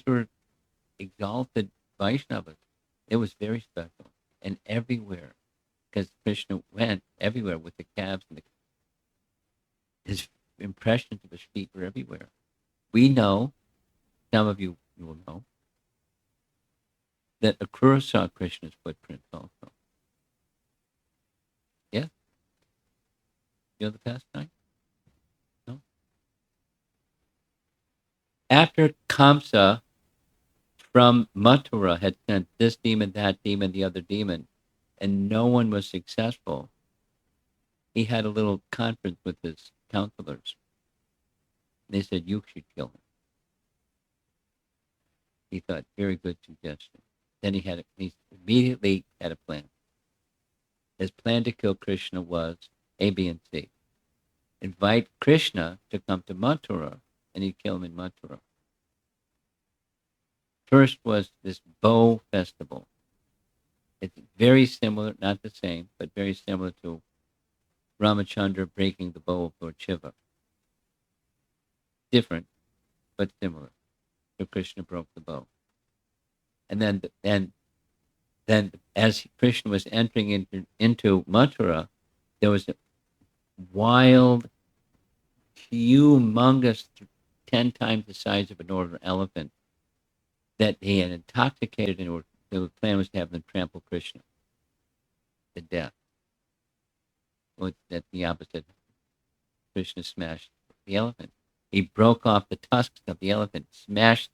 were exalted Vaishnavas. It was very special. And everywhere, because Krishna went everywhere with the calves and his impressions of his feet were everywhere. We know, some of you will know, that Akrura saw Krishna's footprints also. Yeah? You know the pastime? No? After Kamsa from Mathura had sent this demon, that demon, the other demon, and no one was successful, he had a little conference with his counselors. They said, you should kill him. He thought, very good suggestion. Then he immediately had a plan. His plan to kill Krishna was A, B, and C. Invite Krishna to come to Mathura, and he'd kill him in Mathura. First was this bow festival. It's very similar, not the same, but very similar to Ramachandra breaking the bow of Lord Shiva. Different, but similar. So Krishna broke the bow. And then as Krishna was entering into Mathura, there was a wild, humongous, 10 times the size of an ordinary elephant that he had intoxicated, and the plan was to have them trample Krishna to death. Well, that's the opposite. Krishna smashed the elephant. He broke off the tusks of the elephant, smashed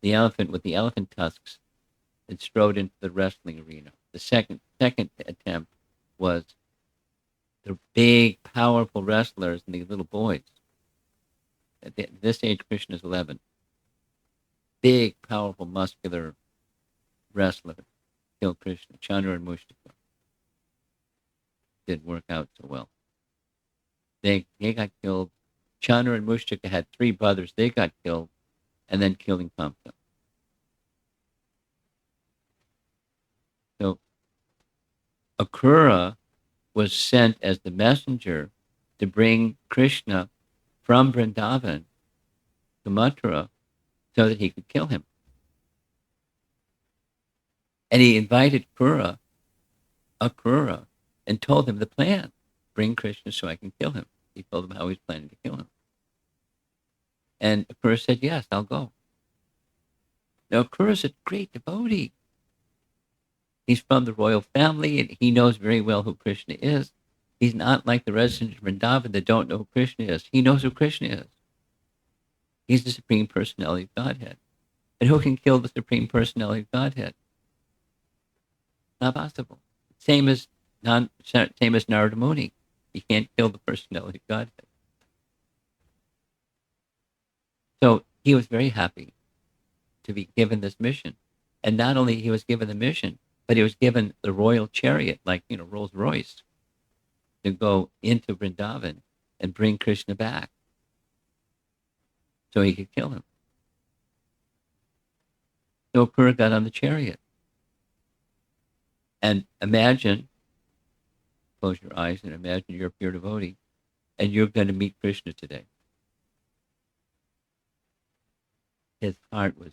the elephant with the elephant tusks, and strode into the wrestling arena. The second attempt was the big, powerful wrestlers and these little boys. At this age, Krishna is 11. Big, powerful, muscular wrestlers. kill Krishna. Chandra and Mushtaka didn't work out so well. They got killed. Chandra and Mushtaka had 3 brothers. They got killed, and then killing Kamsa. So Akrura was sent as the messenger to bring Krishna from Vrindavan to Mathura so that he could kill him. And he invited Akrura, and told him the plan. Bring Krishna so I can kill him. He told him how he's planning to kill him. And Akrura said, yes, I'll go. Now, Akrura's a great devotee. He's from the royal family, and he knows very well who Krishna is. He's not like the residents of Vrindavan that don't know who Krishna is. He knows who Krishna is. He's the Supreme Personality of Godhead. And who can kill the Supreme Personality of Godhead? Not possible. Same as Narada Muni. You can't kill the Personality of Godhead. So he was very happy to be given this mission. And not only he was given the mission, but he was given the royal chariot, like, Rolls Royce, to go into Vrindavan and bring Krishna back so he could kill him. So Akrura got on the chariot. And imagine, close your eyes and imagine you're a pure devotee and you're going to meet Krishna today. His heart was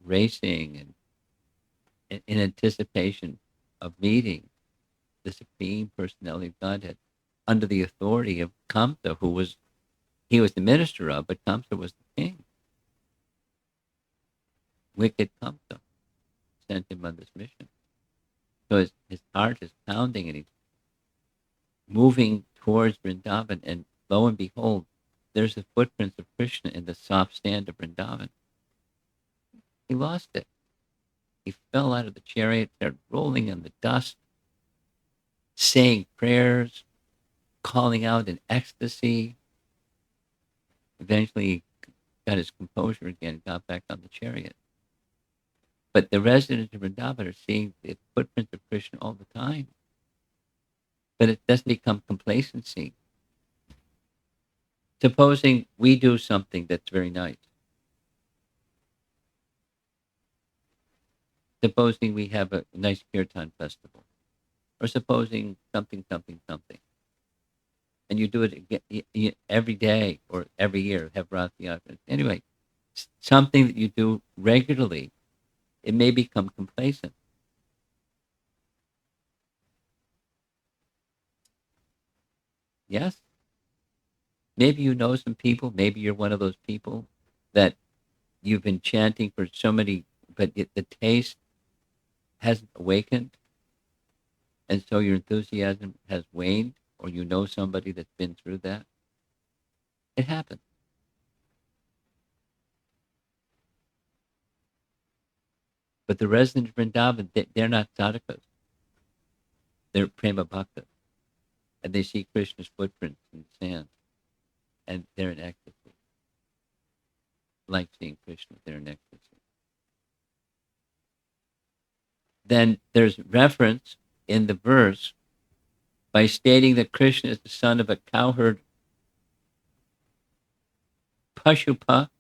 racing and in anticipation of meeting the Supreme Personality of Godhead under the authority of Kamsa, he was the minister of, but Kamsa was the king. Wicked Kamsa sent him on this mission. So his heart is pounding and he's moving towards Vrindavan, and lo and behold, there's the footprints of Krishna in the soft sand of Vrindavan. He lost it. He fell out of the chariot, started rolling in the dust, saying prayers, calling out in ecstasy. Eventually he got his composure again, got back on the chariot. But the residents of Vrindavan are seeing the footprints of Krishna all the time. But it doesn't become complacency. Supposing we do something that's very nice. Supposing we have a nice kirtan festival. Or supposing something. And you do it again, every day or every year, have Rath Yatra. Anyway, something that you do regularly, it may become complacent. Yes? Maybe you know some people, maybe you're one of those people that you've been chanting for so many, but the taste hasn't awakened, and so your enthusiasm has waned, or you know somebody that's been through that. It happens. But the residents of Vrindavan, they're not sadhakas. They're prema bhaktas. And they see Krishna's footprints in the sand, and they're in ecstasy. Like seeing Krishna, they're in ecstasy. Then there's reference in the verse by stating that Krishna is the son of a cowherd, Pashupa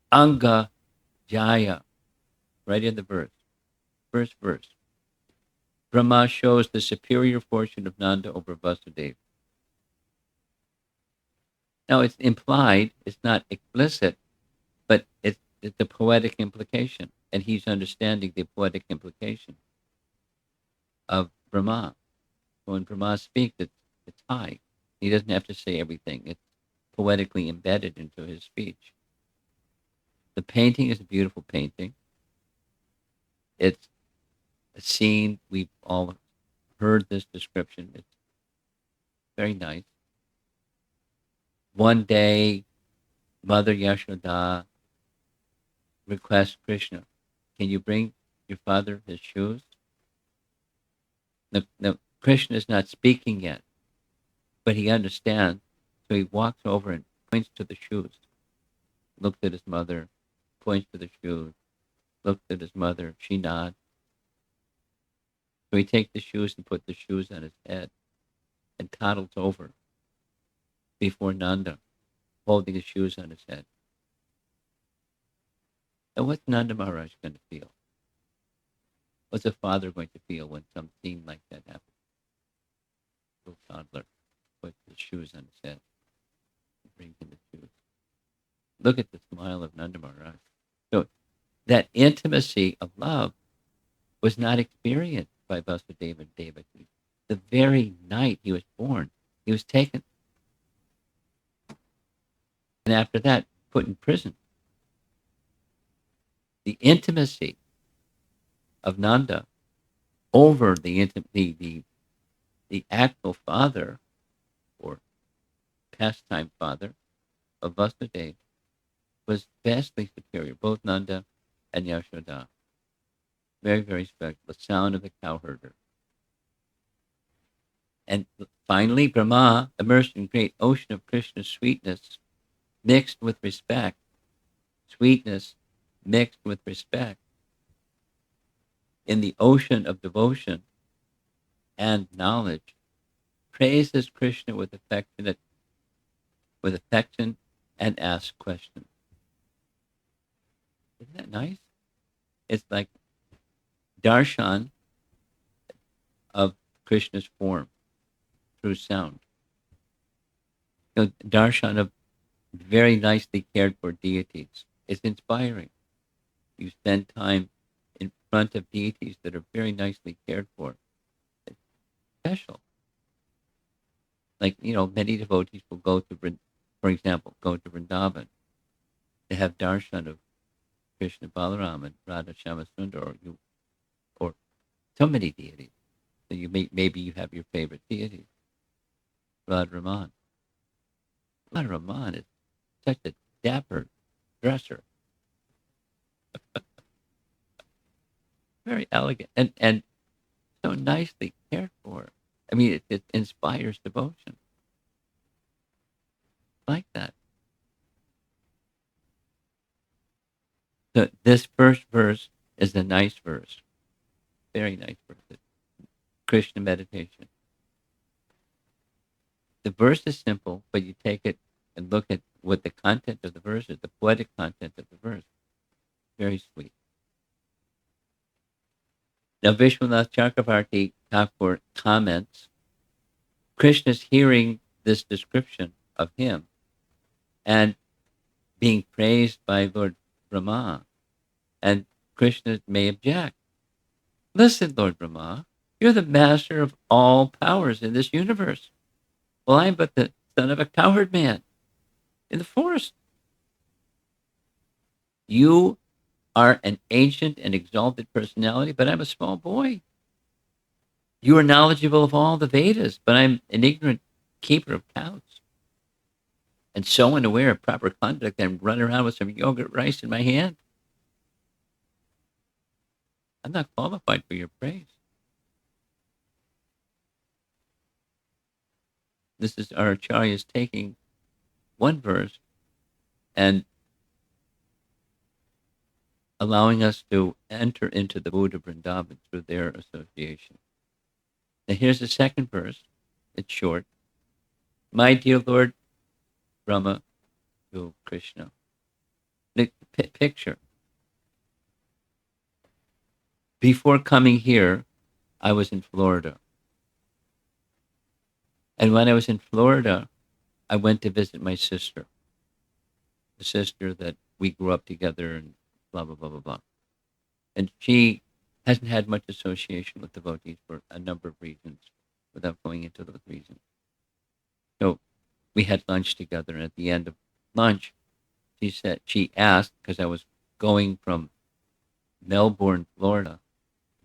Anga Jaya, right in the verse. First verse. Brahma shows the superior fortune of Nanda over Vasudeva. Now it's implied, it's not explicit, but it's the poetic implication, and he's understanding the poetic implication of Brahma. When Brahma speaks, it's high. He doesn't have to say everything. It's poetically embedded into his speech. The painting is a beautiful painting. It's a scene, we've all heard this description. It's very nice. One day, Mother Yashoda requests Krishna, can you bring your father his shoes? Now, Krishna is not speaking yet, but he understands. So he walks over and points to the shoes, looks at his mother, points to the shoes, looks at his mother, she nods. So he takes the shoes and puts the shoes on his head and toddles over before Nanda, holding the shoes on his head. And what's Nanda Maharaj going to feel? What's a father going to feel when some scene like that happens? Little toddler puts the shoes on his head and brings him the shoes. Look at the smile of Nanda Maharaj. So that intimacy of love was not experienced by Vasudeva and Devaki. The very night he was born, he was taken, and after that, put in prison. The intimacy of Nanda over the actual father or pastime father of Vasudeva was vastly superior, both Nanda and Yashoda. Very, very special. The sound of the cowherder. And finally, Brahma, immersed in great ocean of Krishna's sweetness, mixed with respect, sweetness mixed with respect, in the ocean of devotion and knowledge, praises Krishna with affection and asks questions. Isn't that nice? It's like darshan of Krishna's form through sound. Darshan of very nicely cared for deities. It's inspiring. You spend time in front of deities that are very nicely cared for. It's special. Like, many devotees will go to, for example, go to Vrindavan to have darshan of Krishna Balaram and Radha Shamasundar, or so many deities. So maybe you have your favorite deity, Radharaman. Radharaman is such a dapper dresser, very elegant, and so nicely cared for. I mean, it inspires devotion like that. So this first verse is a nice verse, very nice verse. It's Krishna meditation. The verse is simple, but you take it and look at what the content of the verse is, the poetic content of the verse. Very sweet. Now, Vishwanath Chakravarti Thakur comments, Krishna's hearing this description of him and being praised by Lord Brahma, and Krishna may object. Listen, Lord Brahma, you're the master of all powers in this universe. Well, I'm but the son of a cowherd man in the forest. You are an ancient and exalted personality, but I'm a small boy. You are knowledgeable of all the Vedas, but I'm an ignorant keeper of cows. And so unaware of proper conduct, I'm running around with some yogurt rice in my hand. I'm not qualified for your praise. This is our acharyas taking one verse and allowing us to enter into the mood of Vrindavan through their association. Now here's the second verse. It's short. My dear Lord Brahma to Krishna. The picture. Before coming here, I was in Florida. And when I was in Florida, I went to visit my sister, the sister that we grew up together and blah, blah, blah, blah, blah. And she hasn't had much association with devotees for a number of reasons, without going into those reasons. So we had lunch together, and at the end of lunch, she asked, because I was going from Melbourne, Florida,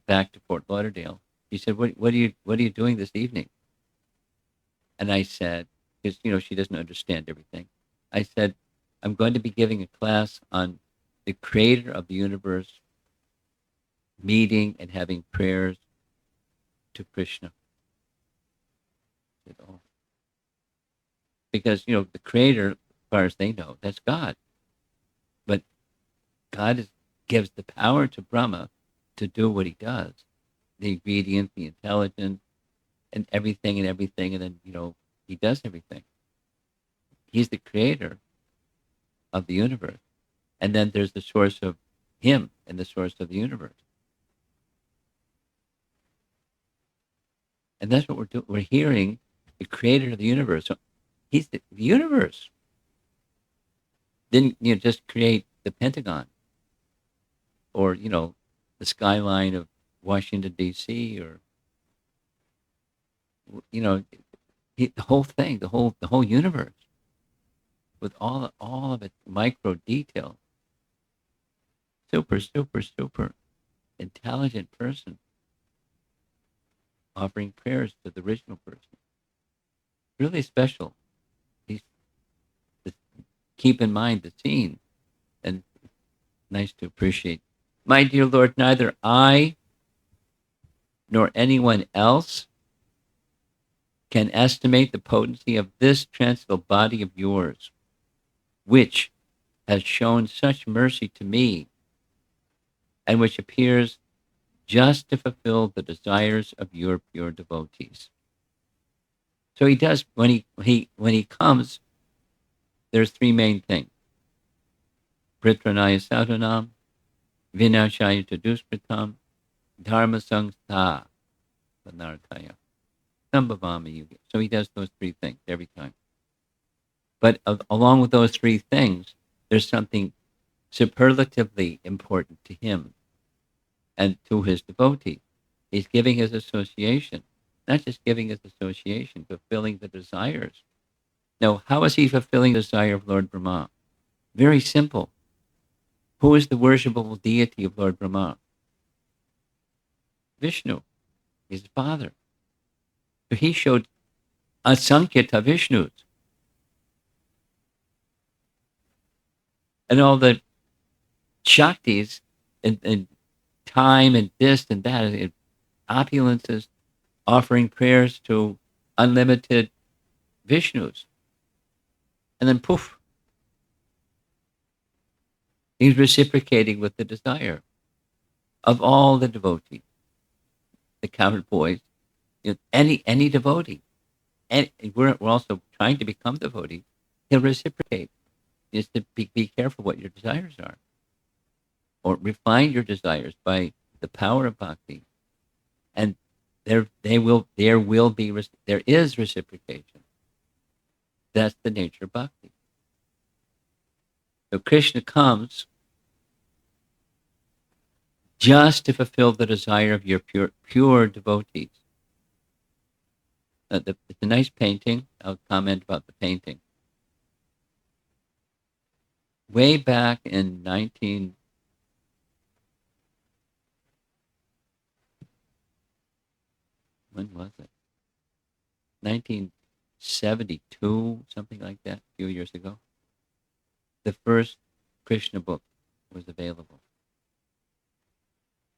back to Fort Lauderdale. She said, what are you doing this evening? And I said, because, she doesn't understand everything. I said, I'm going to be giving a class on the creator of the universe meeting and having prayers to Krishna. I said, oh. Because, the creator, as far as they know, that's God. But God gives the power to Brahma to do what he does. the ingredient, the intelligence, and everything, and then he does everything. He's the creator of the universe, and then there's the source of him and the source of the universe, and that's what we're doing. We're hearing the creator of the universe. So he's the universe. Didn't just create the Pentagon or the skyline of Washington D.C. or you know the whole thing, the whole universe with all of its micro detail. Super, super, super intelligent person offering prayers to the original person. Really special. He's, keep in mind the scene, and nice to appreciate. My dear Lord, neither I nor anyone else can estimate the potency of this transcendental body of yours, which has shown such mercy to me, and which appears just to fulfill the desires of your pure devotees. So he does when he comes. There's three main things: Pritranaya sadhanam, Vinashaya Taduskritam, Dharma Sangstha Panarthaya. Sambhavami Yuga. So he does those three things every time. But along with those three things, there's something superlatively important to him and to his devotee. He's giving his association, not just giving his association, fulfilling the desires. Now, how is he fulfilling the desire of Lord Brahma? Very simple. Who is the worshipable deity of Lord Brahma? Vishnu, his father. So he showed asankhya Vishnus. And all the Shaktis and time and this and that, and opulences, offering prayers to unlimited Vishnus. And then poof, he's reciprocating with the desire of all the devotees, the counted boys, any devotee. And we're also trying to become devotees. He'll reciprocate. Just to be careful what your desires are, or refine your desires by the power of bhakti, and there is reciprocation. That's the nature of bhakti. So Krishna comes just to fulfill the desire of your pure devotees. It's a nice painting. I'll comment about the painting. Way back in when was it? 1972, something like that, a few years ago. The first Krishna book was available.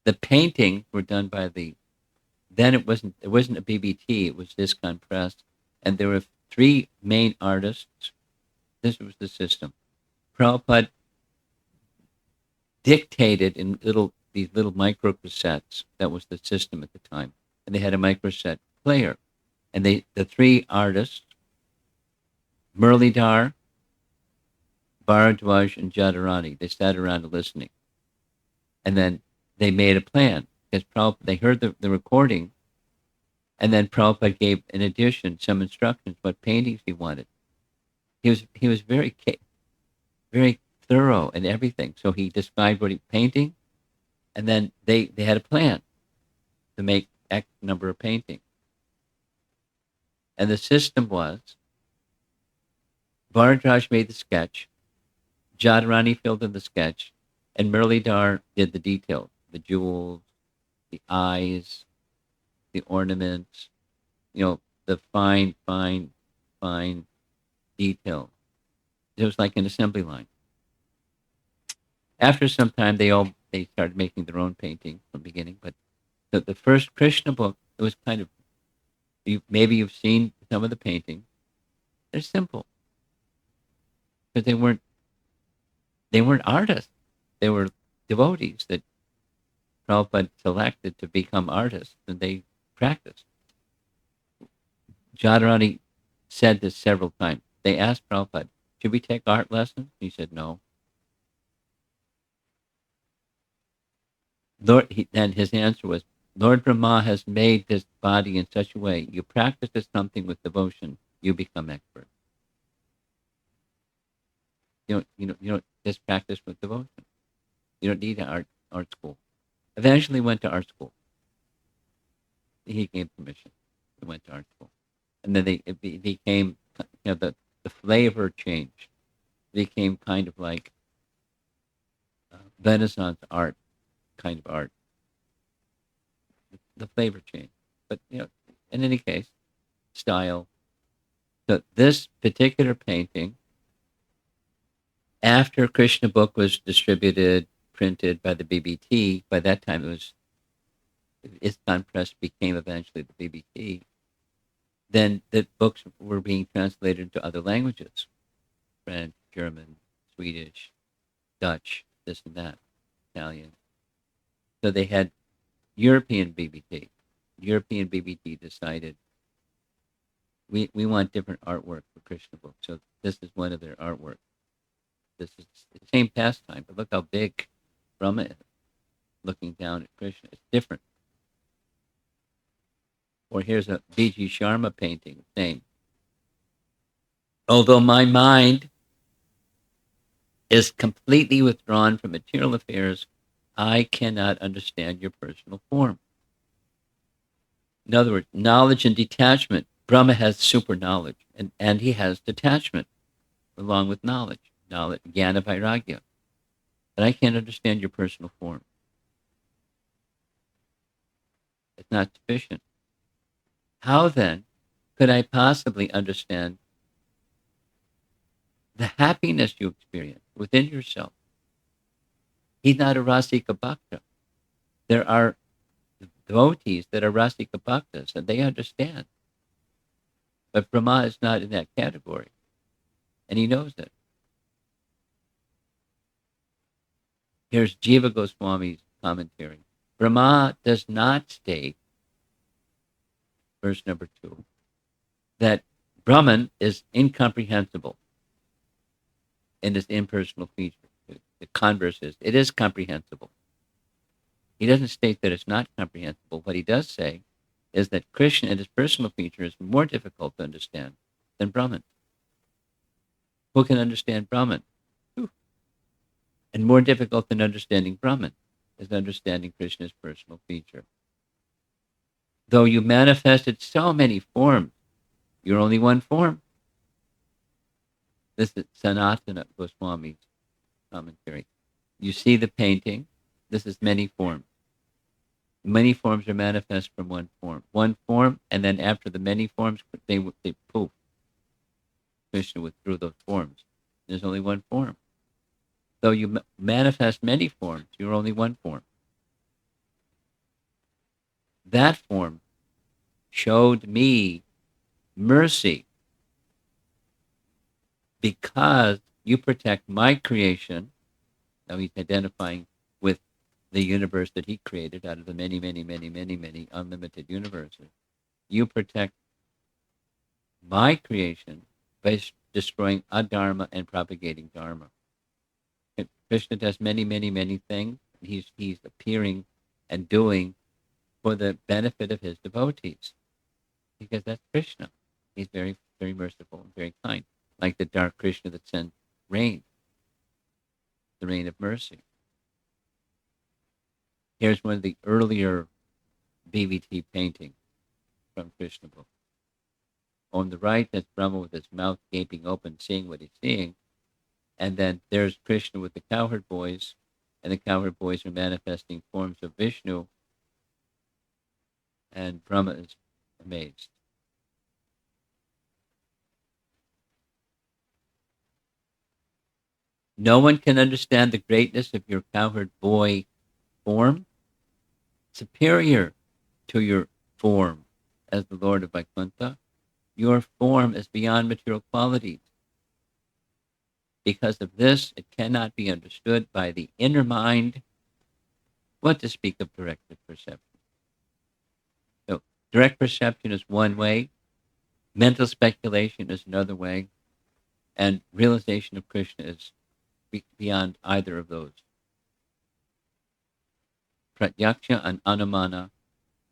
The paintings were done by then it wasn't a BBT, it was Discon Press, and there were three main artists. This was the system. Prabhupada dictated in these little micro cassettes. That was the system at the time. And they had a microcassette player. And the three artists, Muralidhar, Bharadwaj, and Jadharani, they sat around listening. And then they made a plan. Because they heard the recording, and then Prabhupada gave, in addition, some instructions what paintings he wanted. He was very thorough in everything. So he described what he painting, and then they had a plan to make X number of paintings. And the system was, Bharadwaj made the sketch, Jadharani filled in the sketch, and Muralidhar did the details, the jewels, the eyes, the ornaments, the fine detail. It was like an assembly line. After some time, they started making their own painting from the beginning. But the first Krishna book, it was kind of, maybe you've seen some of the paintings. They're simple, because they weren't artists. They were devotees that Prabhupada selected to become artists, and they practiced. Jadharani said this several times. They asked Prabhupada, should we take art lessons? He said no. Then his answer was, Lord Brahma has made this body in such a way, you practice something with devotion, you become expert. You don't just practice with devotion. You don't need an art school. Eventually went to art school. He gave permission. He went to art school. And then it became, the flavor changed. It became kind of like Renaissance art, kind of art. The flavor changed. But, in any case, style. So this particular painting, after Krishna book was distributed, printed by the BBT, by that time ISKCON Press became eventually the BBT, then the books were being translated into other languages, French, German, Swedish, Dutch, this and that, Italian. So they had European BBT. European BBT decided we want different artwork for Krishna books. So this is one of their artwork. This is the same pastime, but look how big Brahma is, looking down at Krishna. It's different. Or here's a B.G. Sharma painting, same. Although my mind is completely withdrawn from material affairs, I cannot understand your personal form. In other words, knowledge and detachment. Brahma has super knowledge, and he has detachment along with knowledge, jnana vairagya. But I can't understand your personal form. It's not sufficient. How then could I possibly understand the happiness you experience within yourself? He's not a Rasika Bhakta. There are devotees that are Rasika Bhaktas, and they understand. But Brahma is not in that category, and he knows it. Here's Jiva Goswami's commentary. Brahma does not state, verse number 2, that Brahman is incomprehensible in this impersonal feature. The converse is, it is comprehensible. He doesn't state that it's not comprehensible. What he does say is that Krishna and his personal feature is more difficult to understand than Brahman. Who can understand Brahman? Whew. And more difficult than understanding Brahman is understanding Krishna's personal feature. Though you manifested so many forms, you're only one form. This is Sanatana Goswami's commentary. You see the painting. This is many forms. Many forms are manifest from one form. One form, and then after the many forms, they poof. Krishna withdrew those forms. There's only one form. Though you manifest many forms, you're only one form. That form showed me mercy because you protect my creation. Now he's identifying with the universe that he created out of the many, many, many, many, many unlimited universes. You protect my creation by destroying adharma and propagating dharma. Krishna does many, many, many things. He's appearing and doing for the benefit of his devotees, because that's Krishna. He's very, very merciful and very kind, like the dark Krishna that sent rain, the rain of mercy. Here's one of the earlier BVT paintings from Krishna book. On the right, that's Brahma with his mouth gaping open, seeing what he's seeing. And then there's Krishna with the cowherd boys, and the cowherd boys are manifesting forms of Vishnu, and Brahma is amazed. No one can understand the greatness of your cowherd boy form, superior to your form as the Lord of Vaikuntha. Your form is beyond material qualities. Because of this, it cannot be understood by the inner mind what to speak of direct perception? So direct perception is one way, mental speculation is another way, and realization of Krishna is beyond either of those. Pratyaksha and anumana,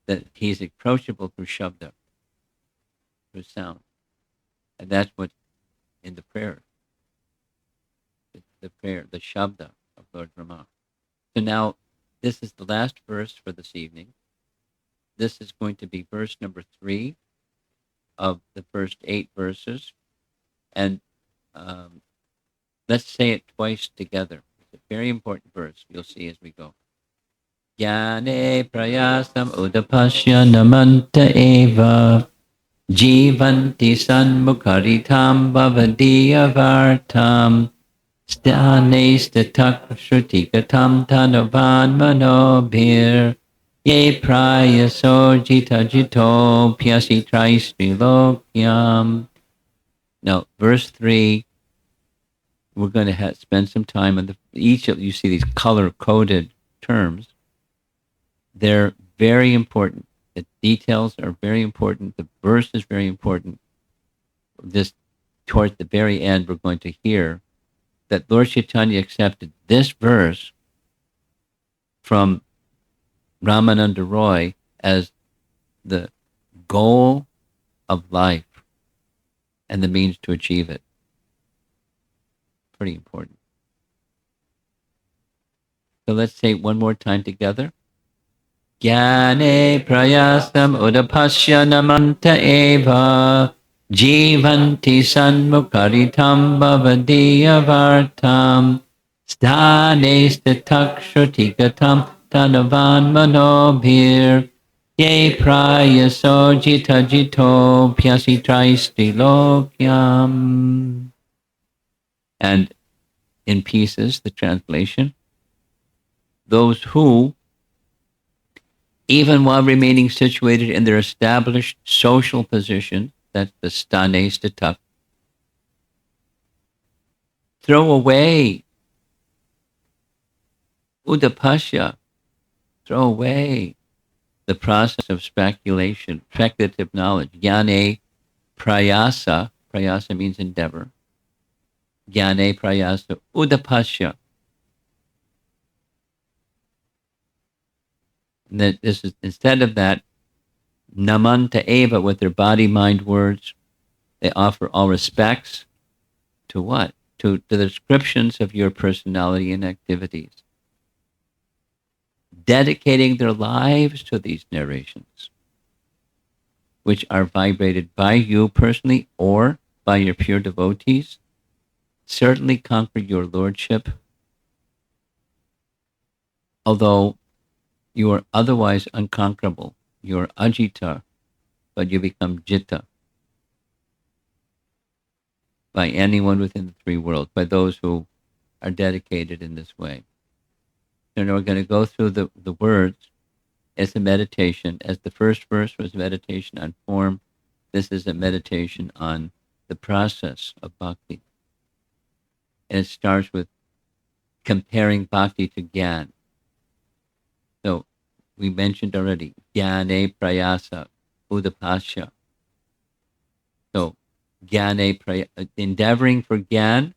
that he's approachable through shabda, through sound. And that's what in the prayer, the prayer, the shabda of Lord Brahma. So now, this is the last verse for this evening. This is going to be verse number 3 of the first 8 verses. And let's say it twice together. It's a very important verse. You'll see as we go. Jnane prayasam udapasya namanta eva jivanti sanmukharitam bhavadiyavartam sthane statak shrutikatam tanavan manobhir ye prayaso jita jito pyasi trilokyam. Now, verse 3, we're going to spend some time on each of you see these color-coded terms. They're very important. The details are very important. The verse is very important. This, towards the very end, we're going to hear that Lord Chaitanya accepted this verse from Ramananda Roy as the goal of life and the means to achieve it. Pretty important. So let's say it one more time together. Jnane prayasam udapasya namanta eva jivanti sanmukharitam bhavadiyavartam sthane statakshutigatam tanavan manobhir ye prayaso jita jito pyasi trilokyam. And in pieces, the translation, those who, even while remaining situated in their established social position, that's the stane statak, throw away udapasya, throw away the process of speculation, speculative knowledge. Jnane prayasa, prayasa means endeavor. Jnane prayasa udapasya. And that this is, instead of that, namanta eva, with their body, mind, words, they offer all respects to what? To the descriptions of your personality and activities. Dedicating their lives to these narrations, which are vibrated by you personally or by your pure devotees, certainly conquer your lordship, although you are otherwise unconquerable. You are ajita, but you become jitta by anyone within the 3 worlds, by those who are dedicated in this way. So now we're going to go through the words as a meditation. As the first verse was meditation on form, this is a meditation on the process of bhakti. And it starts with comparing bhakti to gyan. So we mentioned already, jnane prayasa udapasya. So jnane endeavoring for gyan,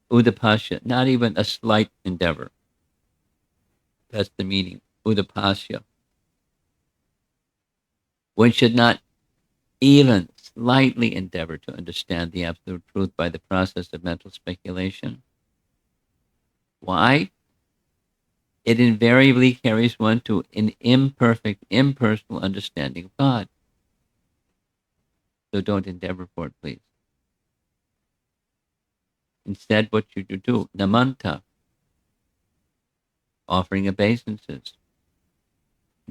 udapasya, not even a slight endeavor. That's the meaning, udapasya. One should not even slightly endeavor to understand the absolute truth by the process of mental speculation. Why? It invariably carries one to an imperfect, impersonal understanding of God. So don't endeavor for it, please. Instead, what you do, namanta, offering obeisances.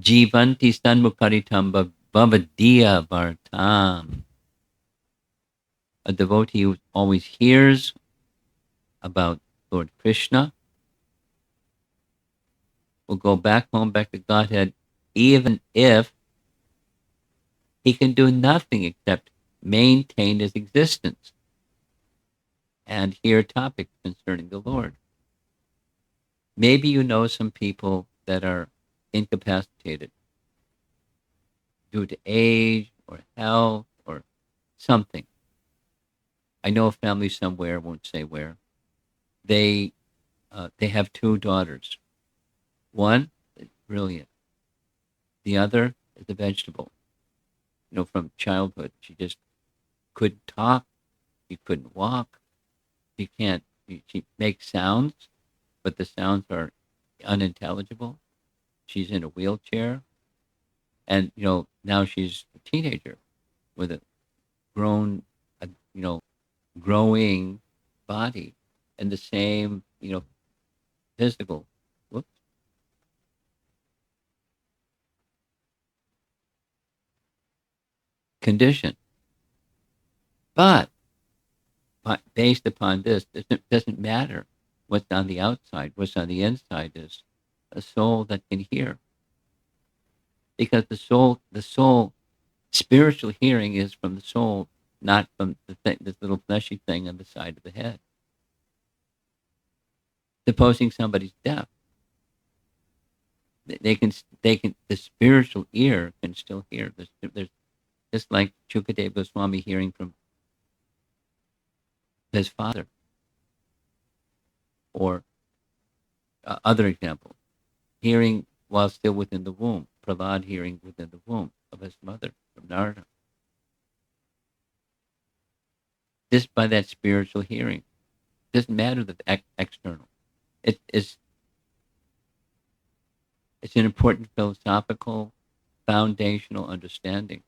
Jivanti sanmukharitam bhavadiya vartam. A devotee who always hears about Lord Krishna will go back home, back to Godhead, even if he can do nothing except maintain his existence and hear topics concerning the Lord. Maybe you know some people that are incapacitated due to age or health or something. I know a family somewhere, won't say where. They have two daughters. One is brilliant. The other is a vegetable. From childhood, she just couldn't talk. She couldn't walk. She can't. She makes sounds, but the sounds are unintelligible. She's in a wheelchair, and now she's a teenager with a grown, uh, you know, growing body and the same, physical whoops, condition. But based upon this, it doesn't matter what's on the outside. What's on the inside is a soul that can hear, because the soul, spiritual hearing is from the soul, not from this little fleshy thing on the side of the head. Supposing somebody's deaf, they can the spiritual ear can still hear. There's just like Chukadeva Goswami hearing from his father, or other example, hearing while still within the womb. Prahlad hearing within the womb of his mother from Narada. Just by that spiritual hearing. Doesn't matter the external. It's an important philosophical, foundational understanding.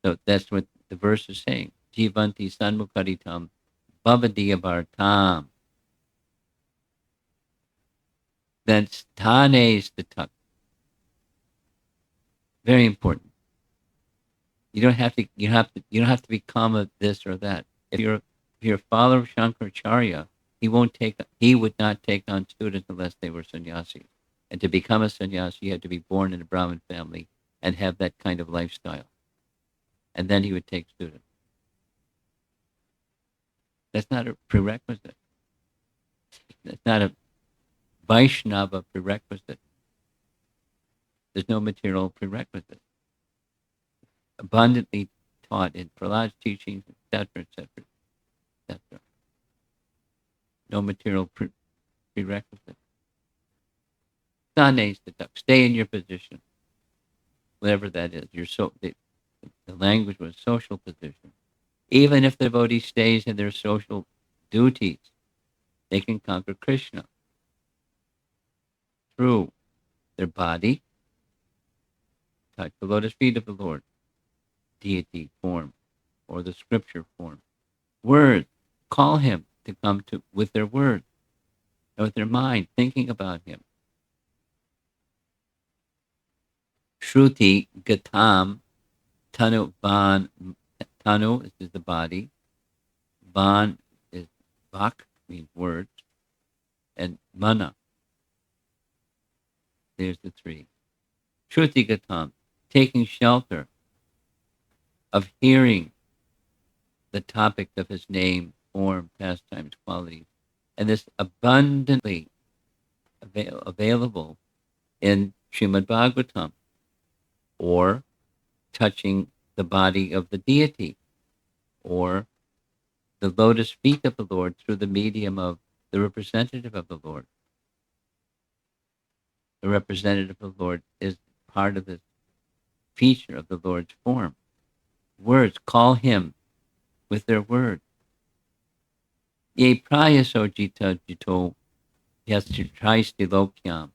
So that's what the verse is saying. Jivanti sanmukaritam bhavadiyavartam. Then sthanes the tuk. Very important. You don't have to. You don't have to become a this or that. If you're a follower of Shankaracharya, he would not take on students unless they were sannyasis. And to become a sannyasi, you had to be born in a Brahmin family and have that kind of lifestyle. And then he would take students. That's not a prerequisite. That's not a Vaishnava prerequisite. There's no material prerequisite. Abundantly taught in Prahlad's teachings, etc., etc., etc. No material prerequisite. Stay in your position, whatever that is. The language was social position. Even if the devotee stays in their social duties, they can conquer Krishna through their body, touch the lotus feet of the Lord, deity form, or the scripture form. Words, call him to come to with their words, and with their mind, thinking about him. Shruti gatam tanu van. Tanu is the body. Van is vak, means words. And mana, there's the three. Shruti gatam, taking shelter of hearing the topic of his name, form, pastimes, qualities. And this abundantly available in Srimad Bhagavatam, or touching the body of the deity, or the lotus feet of the Lord through the medium of the representative of the Lord. The representative of the Lord is part of the feature of the Lord's form. Words, call him with their word. Ye prayaso jita jito yastritristi lokyam.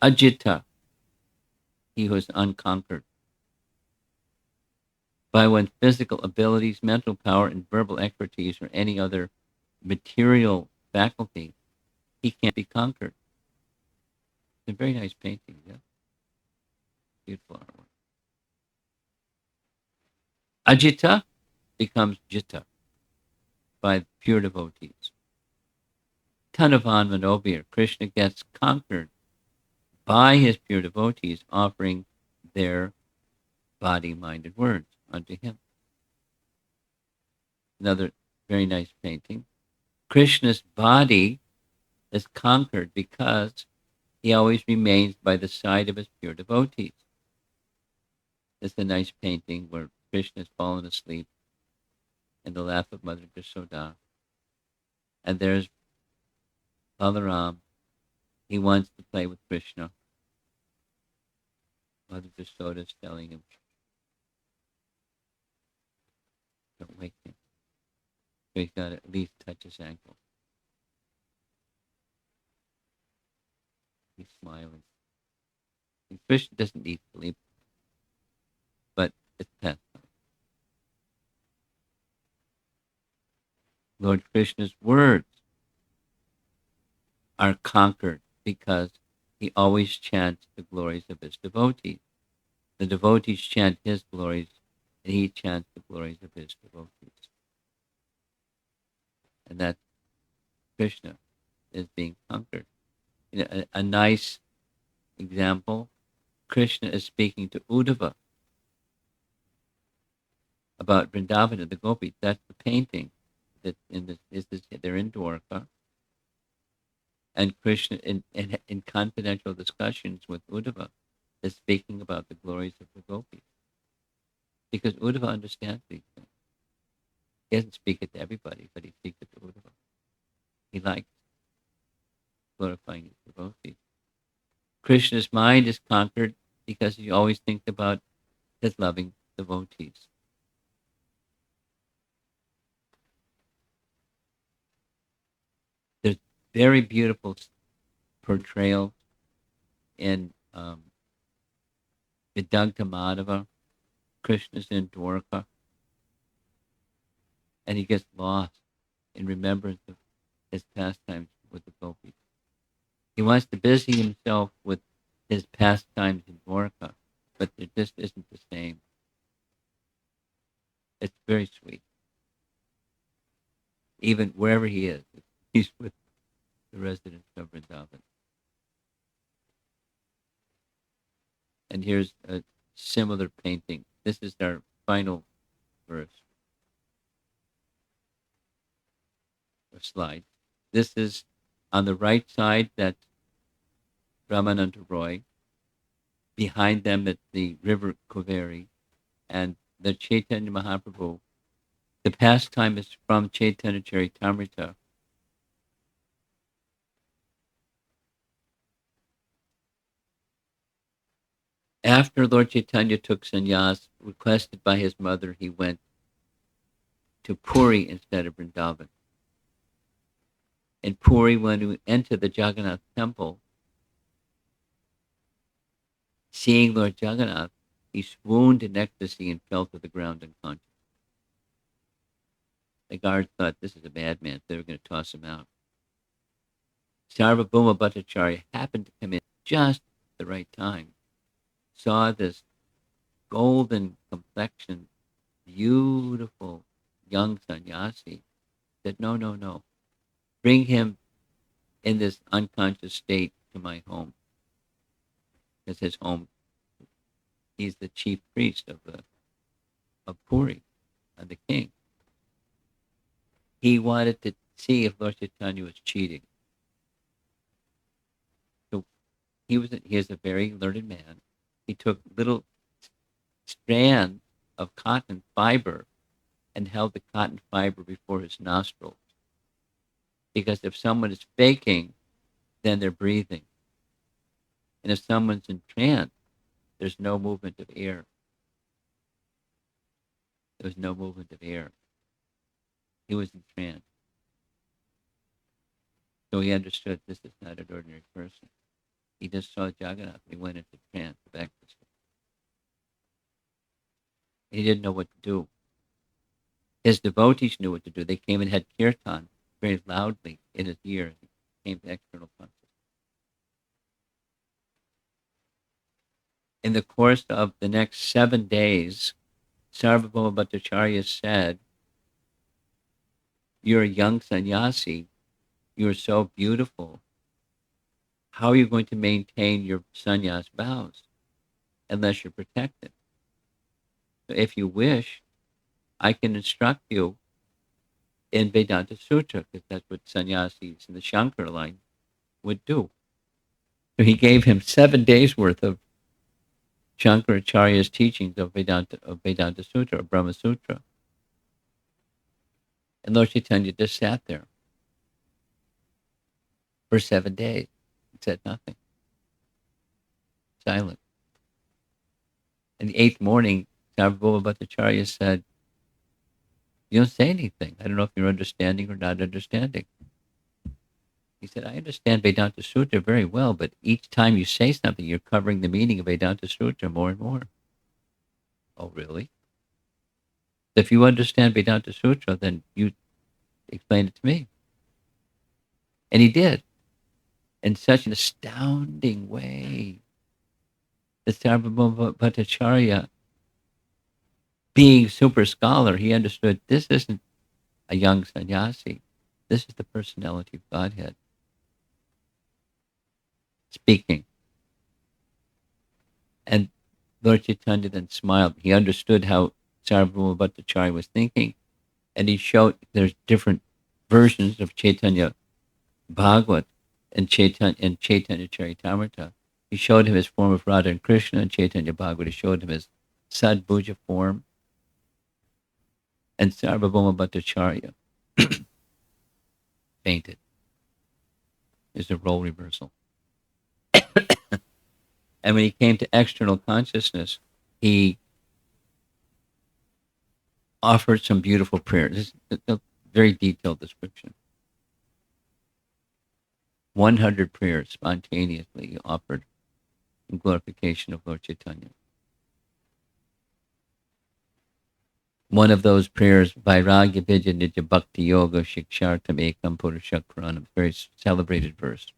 Ajita, he who is unconquered. By one's physical abilities, mental power, and verbal expertise, or any other material faculty, he can't be conquered. It's a very nice painting, yeah. Beautiful artwork. Ajita becomes Jita by pure devotees. Tanavan Manobir, Krishna gets conquered by his pure devotees, offering their body-minded words unto him. Another very nice painting. Krishna's body is conquered because he always remains by the side of his pure devotees. It's a nice painting where Krishna has fallen asleep in the lap of Mother Yashoda. And there's Balaram. He wants to play with Krishna. Mother Yashoda is telling him, don't wake him. So he's got to at least touch his ankle. He's smiling. And Krishna doesn't need sleep, but it's pastime. Lord Krishna's words are conquered because he always chants the glories of his devotees. The devotees chant his glories, and he chants the glories of his devotees. And that Krishna is being conquered. A nice example, Krishna is speaking to Uddhava about Vrindavan and the gopis. That's the painting that they're in Dwarka. And Krishna, in confidential discussions with Uddhava, is speaking about the glories of the gopis. Because Uddhava understands these things. He doesn't speak it to everybody, but he speaks it to Uddhava. He likes glorifying his devotees. Krishna's mind is conquered because he always thinks about his loving devotees. There's very beautiful portrayal in Vidagdha Madhava. Krishna's in Dwarka, and he gets lost in remembrance of his pastimes with the gopis. He wants to busy himself with his pastimes in Dwarka, but it just isn't the same. It's very sweet. Even wherever he is, he's with the residents of Vrindavan. And here's a similar painting. This is our final verse or slide. This is on the right side, that's Ramananda Roy. Behind them, it's the river Kaveri. And the Chaitanya Mahaprabhu. The pastime is from Chaitanya Charitamrita. After Lord Chaitanya took sannyas, requested by his mother, he went to Puri instead of Vrindavan. In Puri, when we entered the Jagannath temple, seeing Lord Jagannath, he swooned in ecstasy and fell to the ground unconscious. The guards thought, this is a madman. They were going to toss him out. Sarvabhauma Bhattacharya happened to come in just at the right time, saw this golden complexion, beautiful young sannyasi, said, no, no, no. Bring him in this unconscious state to my home. Because his home, he's the chief priest of Puri, and the king. He wanted to see if Lord Chaitanya was cheating. So he is a very learned man. He took little strands of cotton fiber and held the cotton fiber before his nostrils. Because if someone is faking, then they're breathing. And if someone's in trance, there's no movement of air. There was no movement of air. He was in trance. So he understood this is not an ordinary person. He just saw Jagannath. He went into trance of ecstasy. He didn't know what to do. His devotees knew what to do. They came and had kirtan very loudly in his ear. He came to external consciousness. In the course of the next 7 days, Sarvabhauma Bhattacharya said, you're a young sannyasi. You're so beautiful. How are you going to maintain your sannyas vows unless you're protected? So if you wish, I can instruct you in Vedanta Sutra, because that's what sannyasis in the Shankara line would do. So he gave him 7 days worth of Shankaracharya's teachings of Vedanta Sutra, or Brahma Sutra. And Lord Chaitanya just sat there for 7 days and said nothing, silent. And the eighth morning, Sarvabhauma Bhattacharya said, "You don't say anything. I don't know if you're understanding or not understanding." He said, "I understand Vedanta Sutra very well, but each time you say something, you're covering the meaning of Vedanta Sutra more and more." "Oh, really? If you understand Vedanta Sutra, then you explain it to me." And he did, in such an astounding way that Sarvabhauma Bhattacharya, being super scholar, he understood this isn't a young sannyasi. This is the personality of Godhead speaking. And Lord Chaitanya then smiled. He understood how Sarvabhauma Bhattacharya was thinking, and he showed there's different versions of Chaitanya Bhagavat and Chaitanya Charitamrita. He showed him his form of Radha and Krishna, and Chaitanya Bhagavat. He showed him his Sadbhuja form, and Sarvabhauma Bhattacharya fainted. Is a role reversal. And when he came to external consciousness, he offered some beautiful prayers. This is a very detailed description. 100 prayers spontaneously offered in glorification of Lord Chaitanya. One of those prayers, Vairagya Vidya Nitya Bhakti Yoga Shikshartam Ekam Purusha Puranam, very celebrated verse.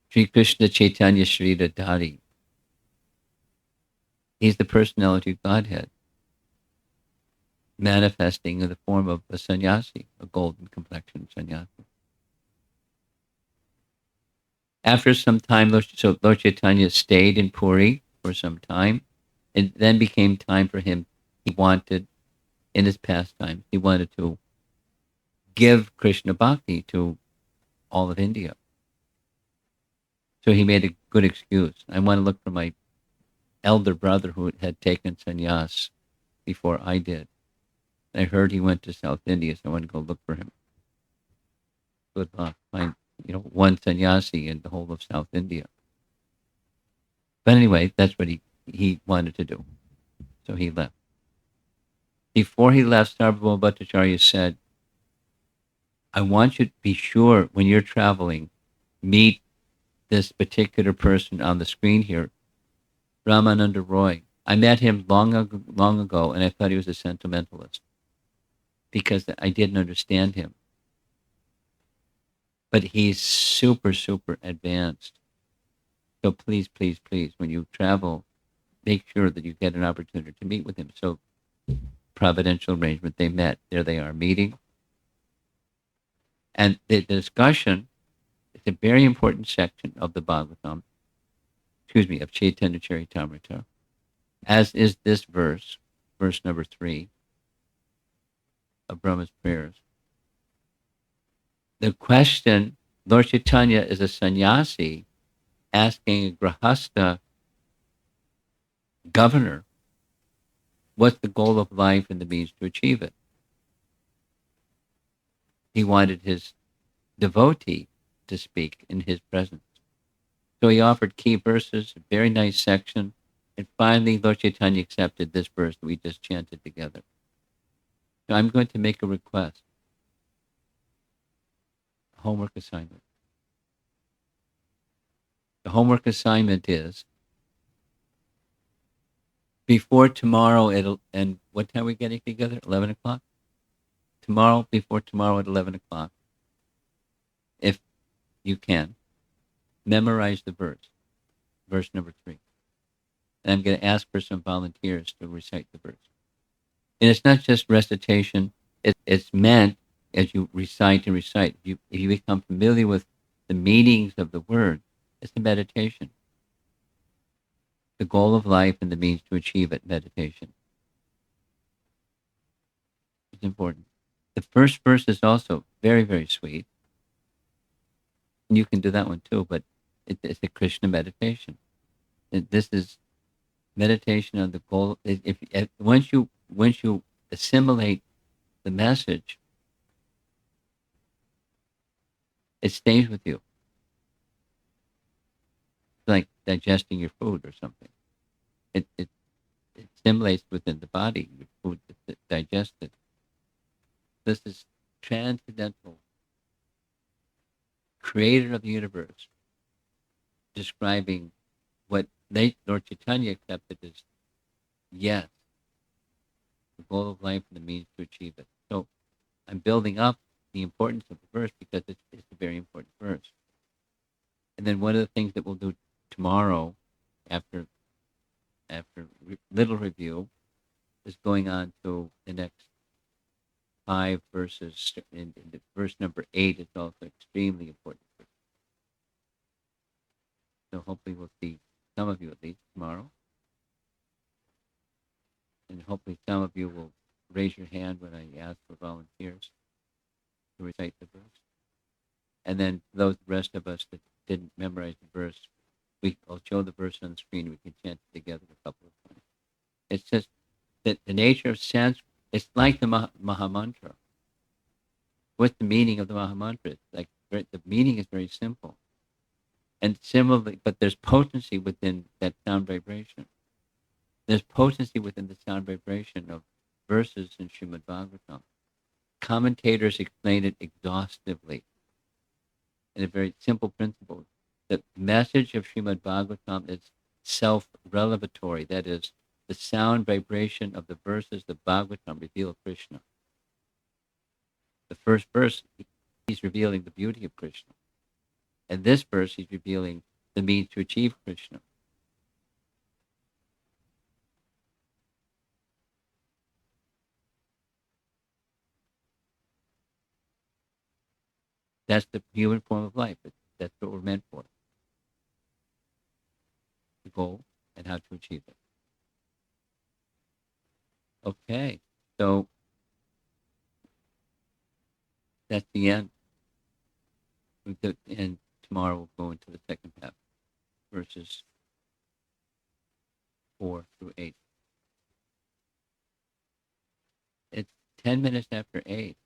Sri Krishna Chaitanya Shrita Dhari. He's the personality of Godhead, manifesting in the form of a sannyasi, a golden complexion sannyasi. After some time, Lord Chaitanya stayed in Puri for some time. It then became time for him. He wanted, in his pastime, he wanted to give Krishna Bhakti to all of India. So he made a good excuse. I want to look for my elder brother who had taken sannyas before I did. I heard he went to South India, so I want to go look for him. Good luck. Find, one sannyasi in the whole of South India. But anyway, that's what he wanted to do. So he left. Before he left, Sarvabhauma Bhattacharya said, "I want you to be sure when you're traveling, meet this particular person on the screen here, Ramananda Roy. I met him long ago, and I thought he was a sentimentalist because I didn't understand him. But he's super, super advanced. So please, please, please, when you travel, make sure that you get an opportunity to meet with him." So providential arrangement, they met. There they are meeting. And the discussion is a very important section of the Bhagavatam, of Chaitanya Charitamrita, as is this verse number 3 of Brahma's prayers. The question, Lord Chaitanya is a sannyasi asking a grahastha governor, what's the goal of life and the means to achieve it? He wanted his devotee to speak in his presence. So he offered key verses, a very nice section, and finally Lord Chaitanya accepted this verse that we just chanted together. So I'm going to make a request, a homework assignment. The homework assignment is, before tomorrow, and what time are we getting together? 11 o'clock? Before tomorrow at 11 o'clock, if you can, memorize the verse number 3. And I'm going to ask for some volunteers to recite the verse. And it's not just recitation, it's meant as you recite and recite. If you become familiar with the meanings of the word, it's a meditation. The goal of life and the means to achieve it, meditation. It's important. The first verse is also very, very sweet. You can do that one too, but it's a Krishna meditation. This is meditation on the goal. If once you assimilate the message, it stays with you. It's like digesting your food or something. It stimulates within the body. Your food is digested. This is transcendental, creator of the universe, describing what Lord Chaitanya accepted as yes, the goal of life and the means to achieve it. So I'm building up the importance of the verse because it's a very important verse. And then one of the things that we'll do tomorrow, after little review, is going on to the next 5 verses. In the verse number 8 is also extremely important. So hopefully we'll see some of you at least tomorrow. And hopefully some of you will raise your hand when I ask for volunteers to recite the verse. And then those rest of us that didn't memorize the verse, I'll show the verse on the screen. We can chant it together a couple of times. It's just that the nature of Sanskrit, it's like the Mahamantra. What's the meaning of the Mahamantra? It's like the meaning is very simple. And similarly, but there's potency within that sound vibration. There's potency within the sound vibration of verses in Srimad Bhagavatam. Commentators explain it exhaustively in a very simple principle. The message of Srimad Bhagavatam is self-revelatory. That is, the sound vibration of the verses of Bhagavatam reveal Krishna. The first verse, he's revealing the beauty of Krishna. And this verse, he's revealing the means to achieve Krishna. That's the human form of life. That's what we're meant for. The goal and how to achieve it. Okay, so that's the end. And tomorrow we'll go into the second half, verses 4 through 8. It's 10 minutes after 8.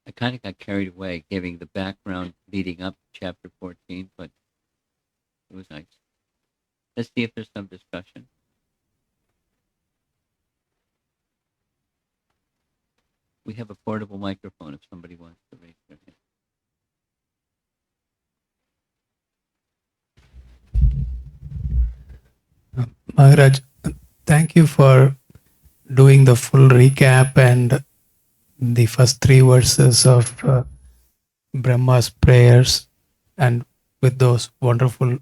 I kind of got carried away giving the background leading up to chapter 14, but it was nice. Let's see if there's some discussion. We have a portable microphone if somebody wants to raise their hand.
Maharaj, thank you for doing the full recap and the first 3 verses of Brahma's prayers, and with those wonderful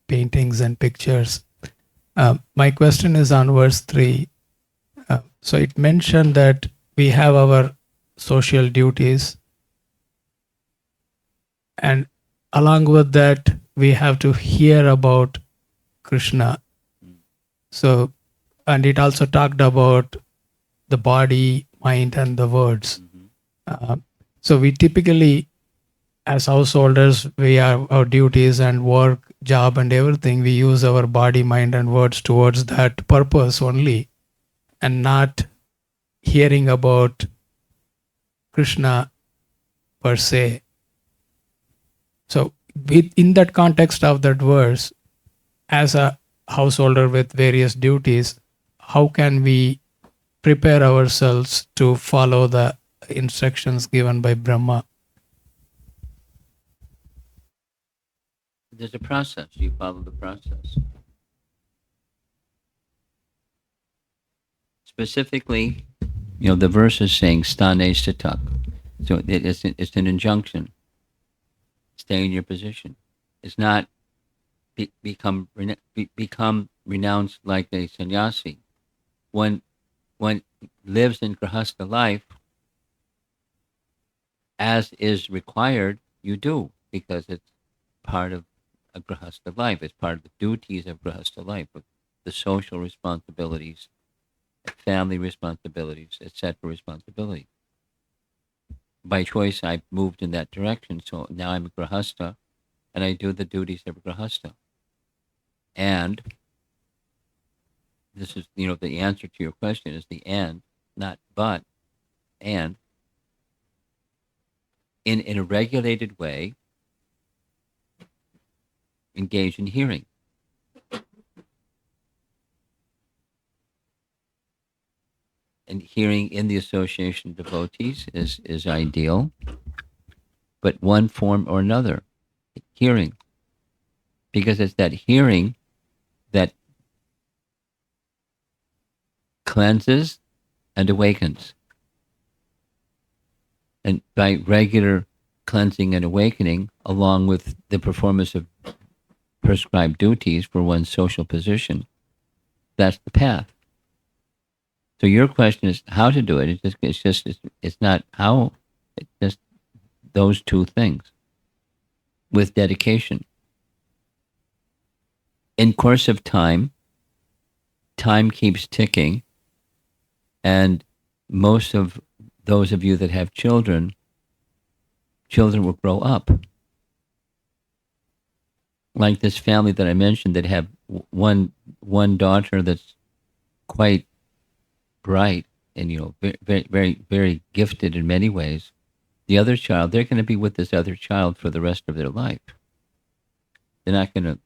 paintings and pictures. My question is on verse 3. So it mentioned that we have our social duties, and along with that, we have to hear about Krishna. So, and it also talked about the body, mind, and the words. So we typically, as householders, we have our duties and work, job, and everything. We use our body, mind, and words towards that purpose only, and not hearing about Krishna per se. So, in that context of that verse, as a householder with various duties, how can we prepare ourselves to follow the instructions given by Brahma?
There's a process. You follow the process. Specifically, the verse is saying stane statak. So it's an injunction. Stay in your position. It's not become renounced like a sannyasi. When one lives in grahastha life, as is required, you do, because it's part of a grahastha life. It's part of the duties of grahastha life, with the social responsibilities, family responsibilities, etc. responsibility. by choice, I moved in that direction. So now I'm a grahasta, and I do the duties of a grahasta. And this is, the answer to your question is the and, not but, and in a regulated way, engage in hearing. And hearing in the association of devotees is ideal, but one form or another, hearing, because it's that hearing that cleanses and awakens. And by regular cleansing and awakening, along with the performance of prescribed duties for one's social position, that's the path. So your question is how to do it. It's not how. It's just those two things with dedication. In course of time keeps ticking, and most of those of you that have children will grow up. Like this family that I mentioned that have one daughter that's quite bright and very, very, very gifted in many ways. The other child, they're going to be with this other child for the rest of their life. They're not going to,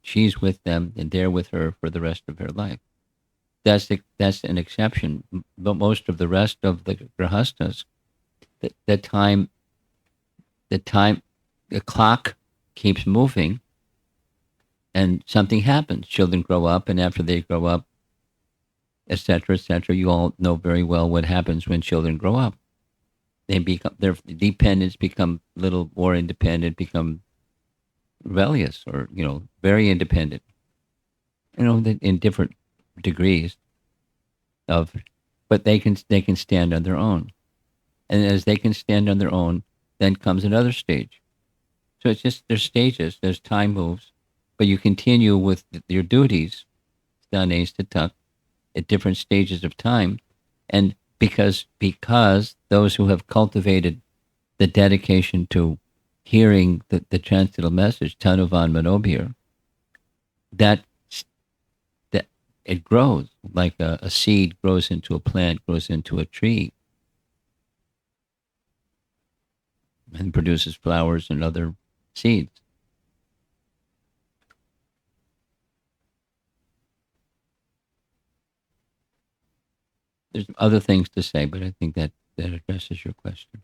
she's with them, and they're with her for the rest of her life. That's an exception. But most of the rest of the grahastas, the clock keeps moving, and something happens. Children grow up, and after they grow up, etc., etc. You all know very well what happens when children grow up. Their dependents become little more independent, become rebellious, or very independent. In different degrees but they can stand on their own, and as they can stand on their own, then comes another stage. So it's just there's stages, there's time moves, but you continue with your duties, stanes to tuck, at different stages of time, and because those who have cultivated the dedication to hearing the transcendental message, Tanuvan Manobhir, that it grows like a seed grows into a plant, grows into a tree, and produces flowers and other seeds. There's other things to say, but I think that addresses your question.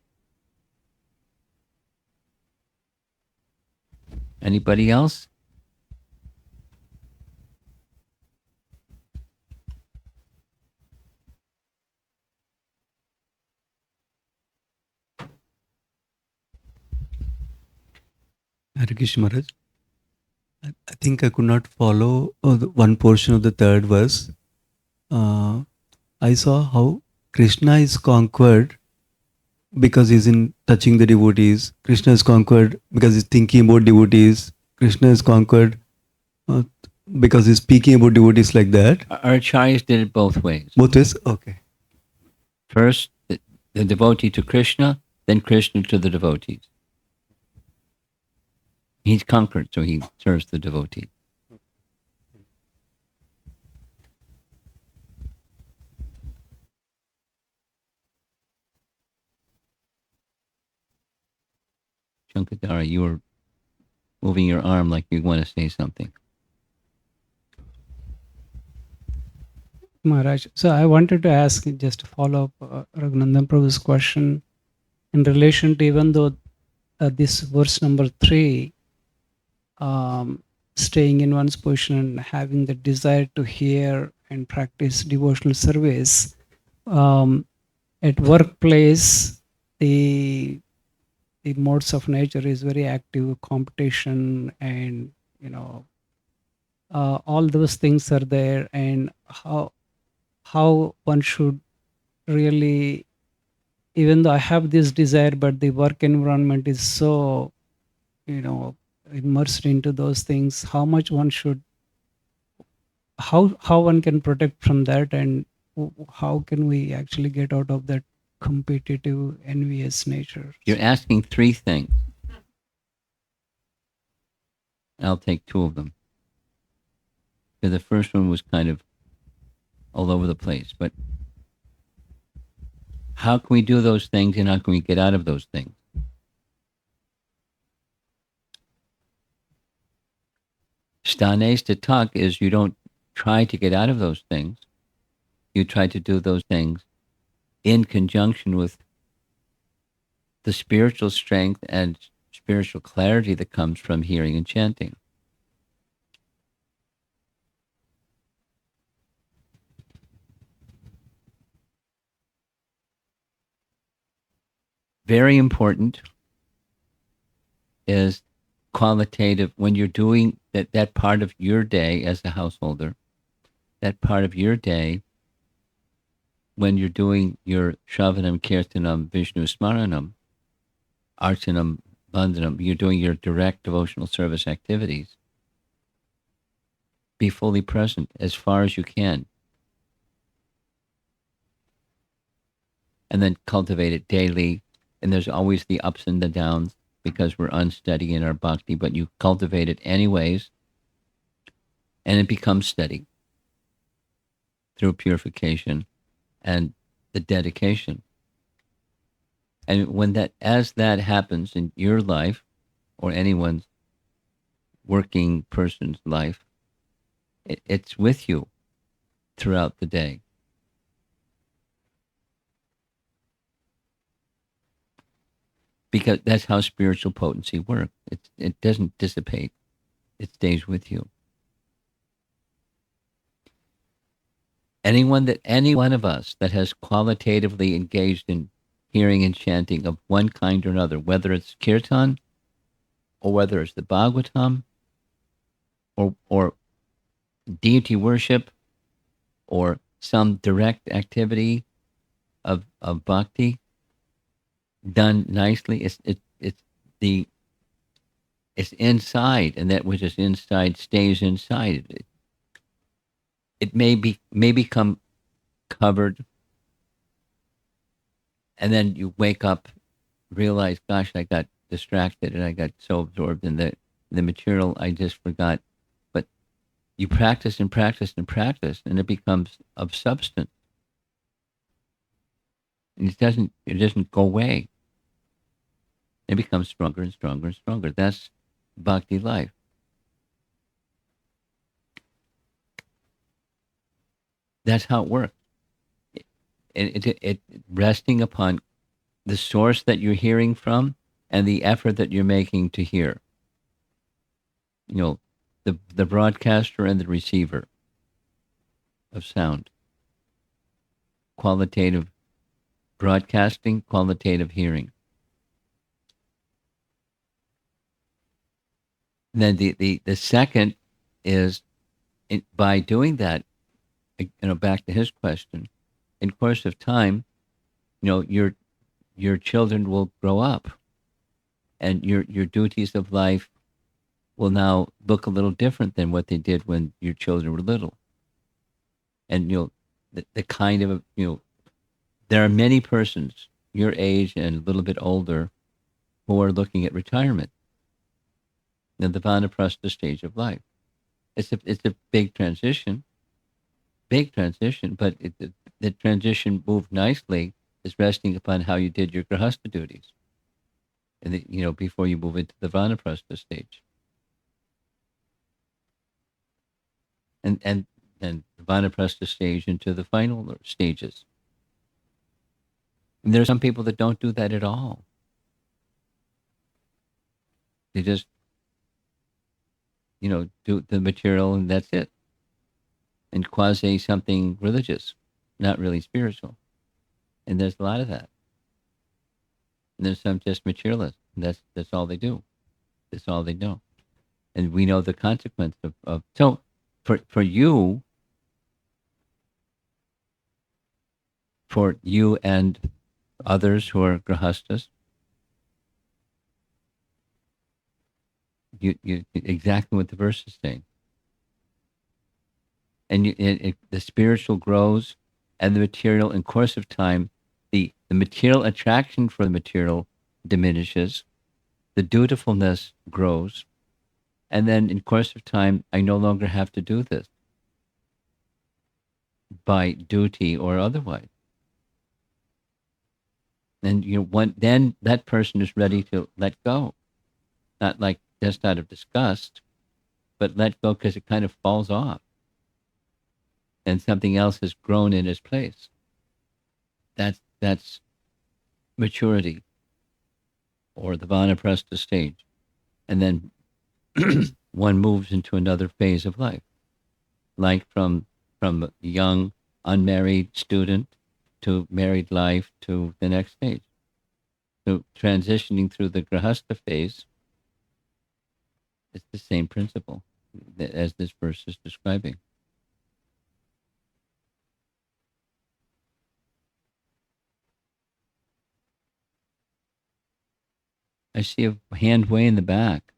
Anybody else?
Hare Krishna Maharaj. I think I could not follow one portion of the third verse. I saw how Krishna is conquered because he's in touching the devotees. Krishna is conquered because he's thinking about devotees. Krishna is conquered because he's speaking about devotees like that.
Our acharyas did it both ways.
Both ways? Okay.
First, the devotee to Krishna, then Krishna to the devotees. He's conquered, so he serves the devotee. Shankadara, you were moving your arm like you want to say something.
Maharaj, so I wanted to ask, just to follow up Raghunandan Prabhu's question in relation to, even though this verse number 3, staying in one's position and having the desire to hear and practice devotional service, at workplace, the modes of nature is very active, competition, and all those things are there, and how one should really, even though I have this desire, but the work environment is so immersed into those things, how much one should, how one can protect from that, and how can we actually get out of that competitive, envious nature?
You're asking three things. I'll take two of them. Because the first one was kind of all over the place. But how can we do those things and how can we get out of those things? Stanes to talk is you don't try to get out of those things. You try to do those things in conjunction with the spiritual strength and spiritual clarity that comes from hearing and chanting. Very important is qualitative when you're doing that part of your day as a householder, that part of your day when you're doing your Shravanam, Kirtanam, Vishnu Smaranam, Archanam, Bandhanam, you're doing your direct devotional service activities. Be fully present as far as you can. And then cultivate it daily. And there's always the ups and the downs because we're unsteady in our bhakti, but you cultivate it anyways, and it becomes steady through purification and the dedication. And when as that happens in your life or anyone's working person's life, it's with you throughout the day. Because that's how spiritual potency works. It doesn't dissipate. It stays with you. Any one of us that has qualitatively engaged in hearing and chanting of one kind or another, whether it's kirtan or whether it's the Bhagavatam or deity worship or some direct activity of bhakti done nicely, it's inside, and that which is inside stays inside. It may become covered, and then you wake up, realize, gosh, I got distracted and I got so absorbed in the material, I just forgot. But you practice and practice and practice, and it becomes of substance. And it doesn't go away. It becomes stronger and stronger and stronger. That's bhakti life. That's how it works. It resting upon the source that you're hearing from and the effort that you're making to hear. You know, the broadcaster and the receiver of sound. Qualitative broadcasting, qualitative hearing. And then the second is by doing that, back to his question, in course of time, your children will grow up, and your duties of life will now look a little different than what they did when your children were little. And the kind of there are many persons your age and a little bit older who are looking at retirement, the vanaprastha stage of life. It's a big transition, but the transition moved nicely is resting upon how you did your grahastha duties, and before you move into the vanaprastha stage, and then the vanaprastha stage into the final stages. And there are some people that don't do that at all. They just do the material and that's it. And quasi something religious, not really spiritual. And there's a lot of that. And there's some just materialists. And that's all they do. That's all they know. And we know the consequence of so for you and others who are grahastas, you exactly what the verse is saying. And the spiritual grows and the material, in course of time, the material attraction for the material diminishes, the dutifulness grows, and then in course of time, I no longer have to do this by duty or otherwise. And then that person is ready to let go, not like just out of disgust, but let go because it kind of falls off, and something else has grown in its place. That's maturity, or the vanaprastha stage, and then one moves into another phase of life, like from a young unmarried student to married life to the next stage. So transitioning through the grahastha phase, it's the same principle as this verse is describing. I see a hand way in the back.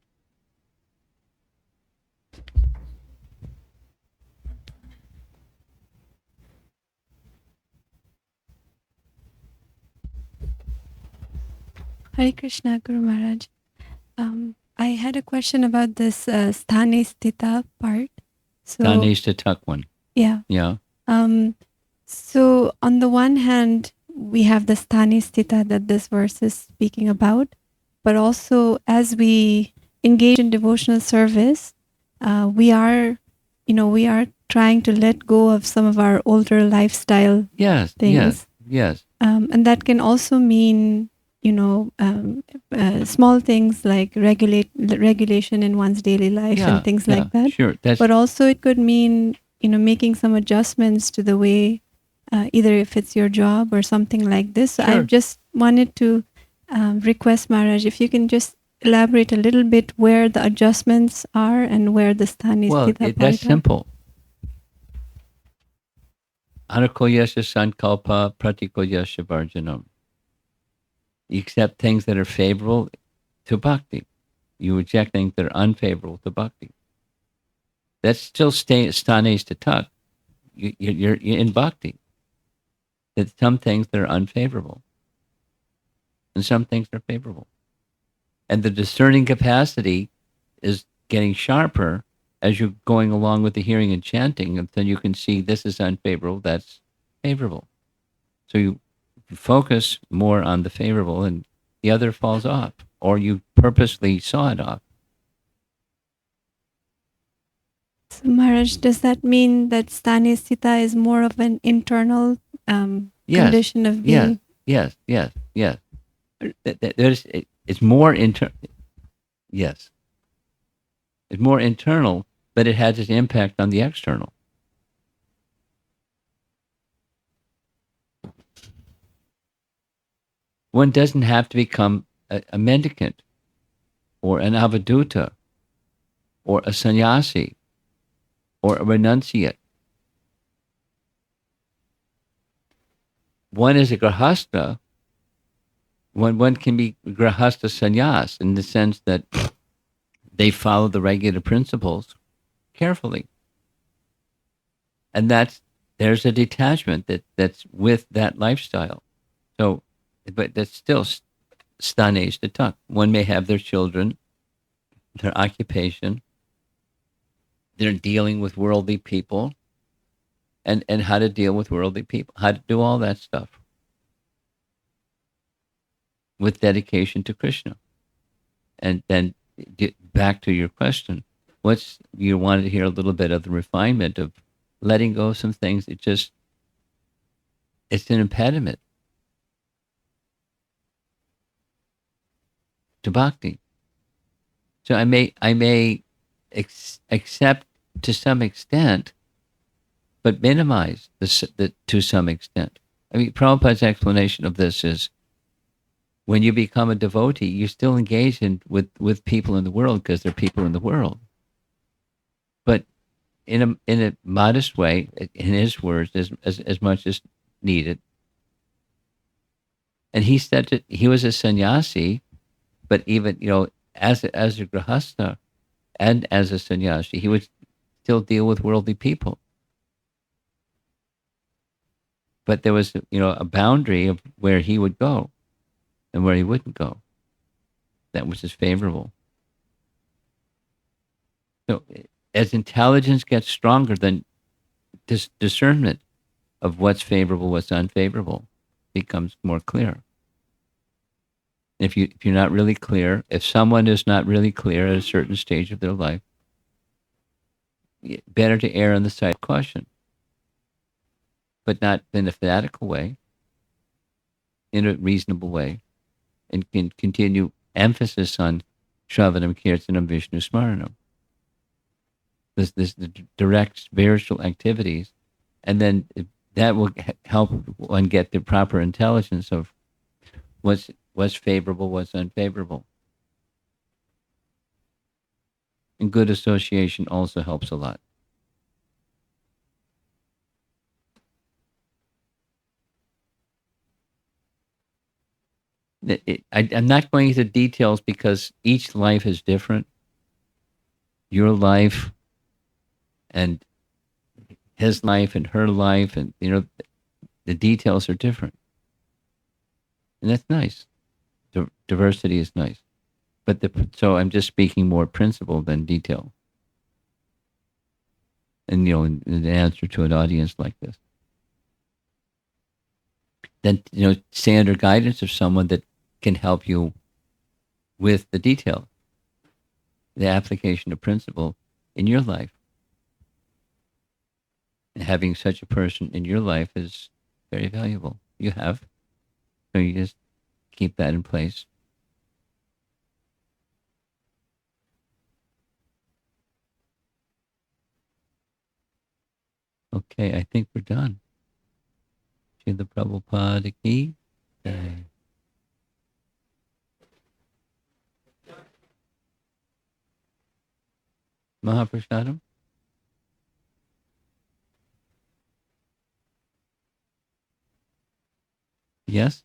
Hare Krishna, Guru Maharaj. I had a question about this sthane sthita part. So,
Danesh to tuck one.
yeah.
Yeah.
So on the one hand, we have the sthane sthita that this verse is speaking about, but also as we engage in devotional service, we are trying to let go of some of our older lifestyle
Yes.
things.
Yes.
And that can also mean, small things like regulation in one's daily life and things like that.
Sure.
But also it could mean, making some adjustments to the way, either if it's your job or something like this. So I
Sure.
just wanted to request Maharaj, if you can just elaborate a little bit where the adjustments are and where the sthani
Well,
sthita part
that's
are.
simple. Anakoyasya sankalpa pratikoyasya varjanam. You accept things that are favorable to bhakti. You reject things that are unfavorable to bhakti. That's still stanes to tuck. You're in bhakti. It's some things that are unfavorable, and some things are favorable. And the discerning capacity is getting sharper as you're going along with the hearing and chanting, and then you can see this is unfavorable, that's favorable. So you focus more on the favorable, and the other falls off, or you purposely saw it off.
So Maharaj, does that mean that sthani sthita is more of an internal condition of being?
Yes. It's more Yes, it's more internal, but it has its impact on the external. One doesn't have to become a mendicant or an avaduta or a sannyasi or a renunciate. One is a grahastha. One can be grahastha sannyas in the sense that they follow the regular principles carefully. And there's a detachment that's with that lifestyle. So, but that's still stanesh to tuck. One may have their children, their occupation, they're dealing with worldly people, and how to deal with worldly people, how to do all that stuff with dedication to Krishna. And then get back to your question. You wanted to hear a little bit of the refinement of letting go of some things. It's an impediment to bhakti. So I may accept to some extent, but minimize the to some extent. I mean, Prabhupada's explanation of this is, when you become a devotee, you still engage with people in the world because they're people in the world. But in a modest way, in his words, as much as needed. And he said that he was a sannyasi, but even as a grahastha and as a sannyasi, he would still deal with worldly people. but there was, a boundary of where he would go and where he wouldn't go. That was just favorable. So as intelligence gets stronger, then this discernment of what's favorable, what's unfavorable becomes more clear. If you're not really clear, if someone is not really clear at a certain stage of their life, better to err on the side of caution, but not in a fanatical way, in a reasonable way, and can continue emphasis on Shravanam, Kirtanam, Vishnu Smaranam. This the direct spiritual activities, and then that will help one get the proper intelligence of what's favorable, what's unfavorable. And good association also helps a lot. I'm not going into details because each life is different. Your life and his life and her life, and the details are different, and that's nice. Diversity is nice, but so I'm just speaking more principle than detail. And in answer to an audience like this, then stay under guidance of someone that can help you with the detail, the application of principle in your life. And having such a person in your life is very valuable. You have, so you just keep that in place. Okay, I think we're done. Srila Prabhupada ki jai. Mahaprasadam? Yes?